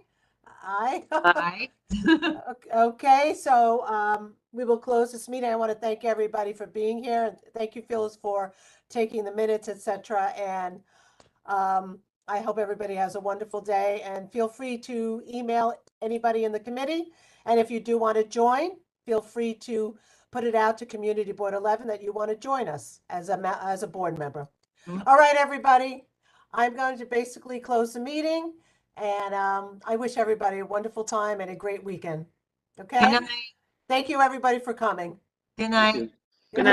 Aye. Aye. Okay, so we will close this meeting. I want to thank everybody for being here. And thank you, Phyllis, for taking the minutes, etc. And I hope everybody has a wonderful day, and feel free to email anybody in the committee. And if you do want to join, feel free to put it out to Community Board 11 that you want to join us as a board member. Mhm. All right, everybody. I'm going to basically close the meeting, and I wish everybody a wonderful time and a great weekend. Good Okay? night. Thank you, everybody, for coming. Good night.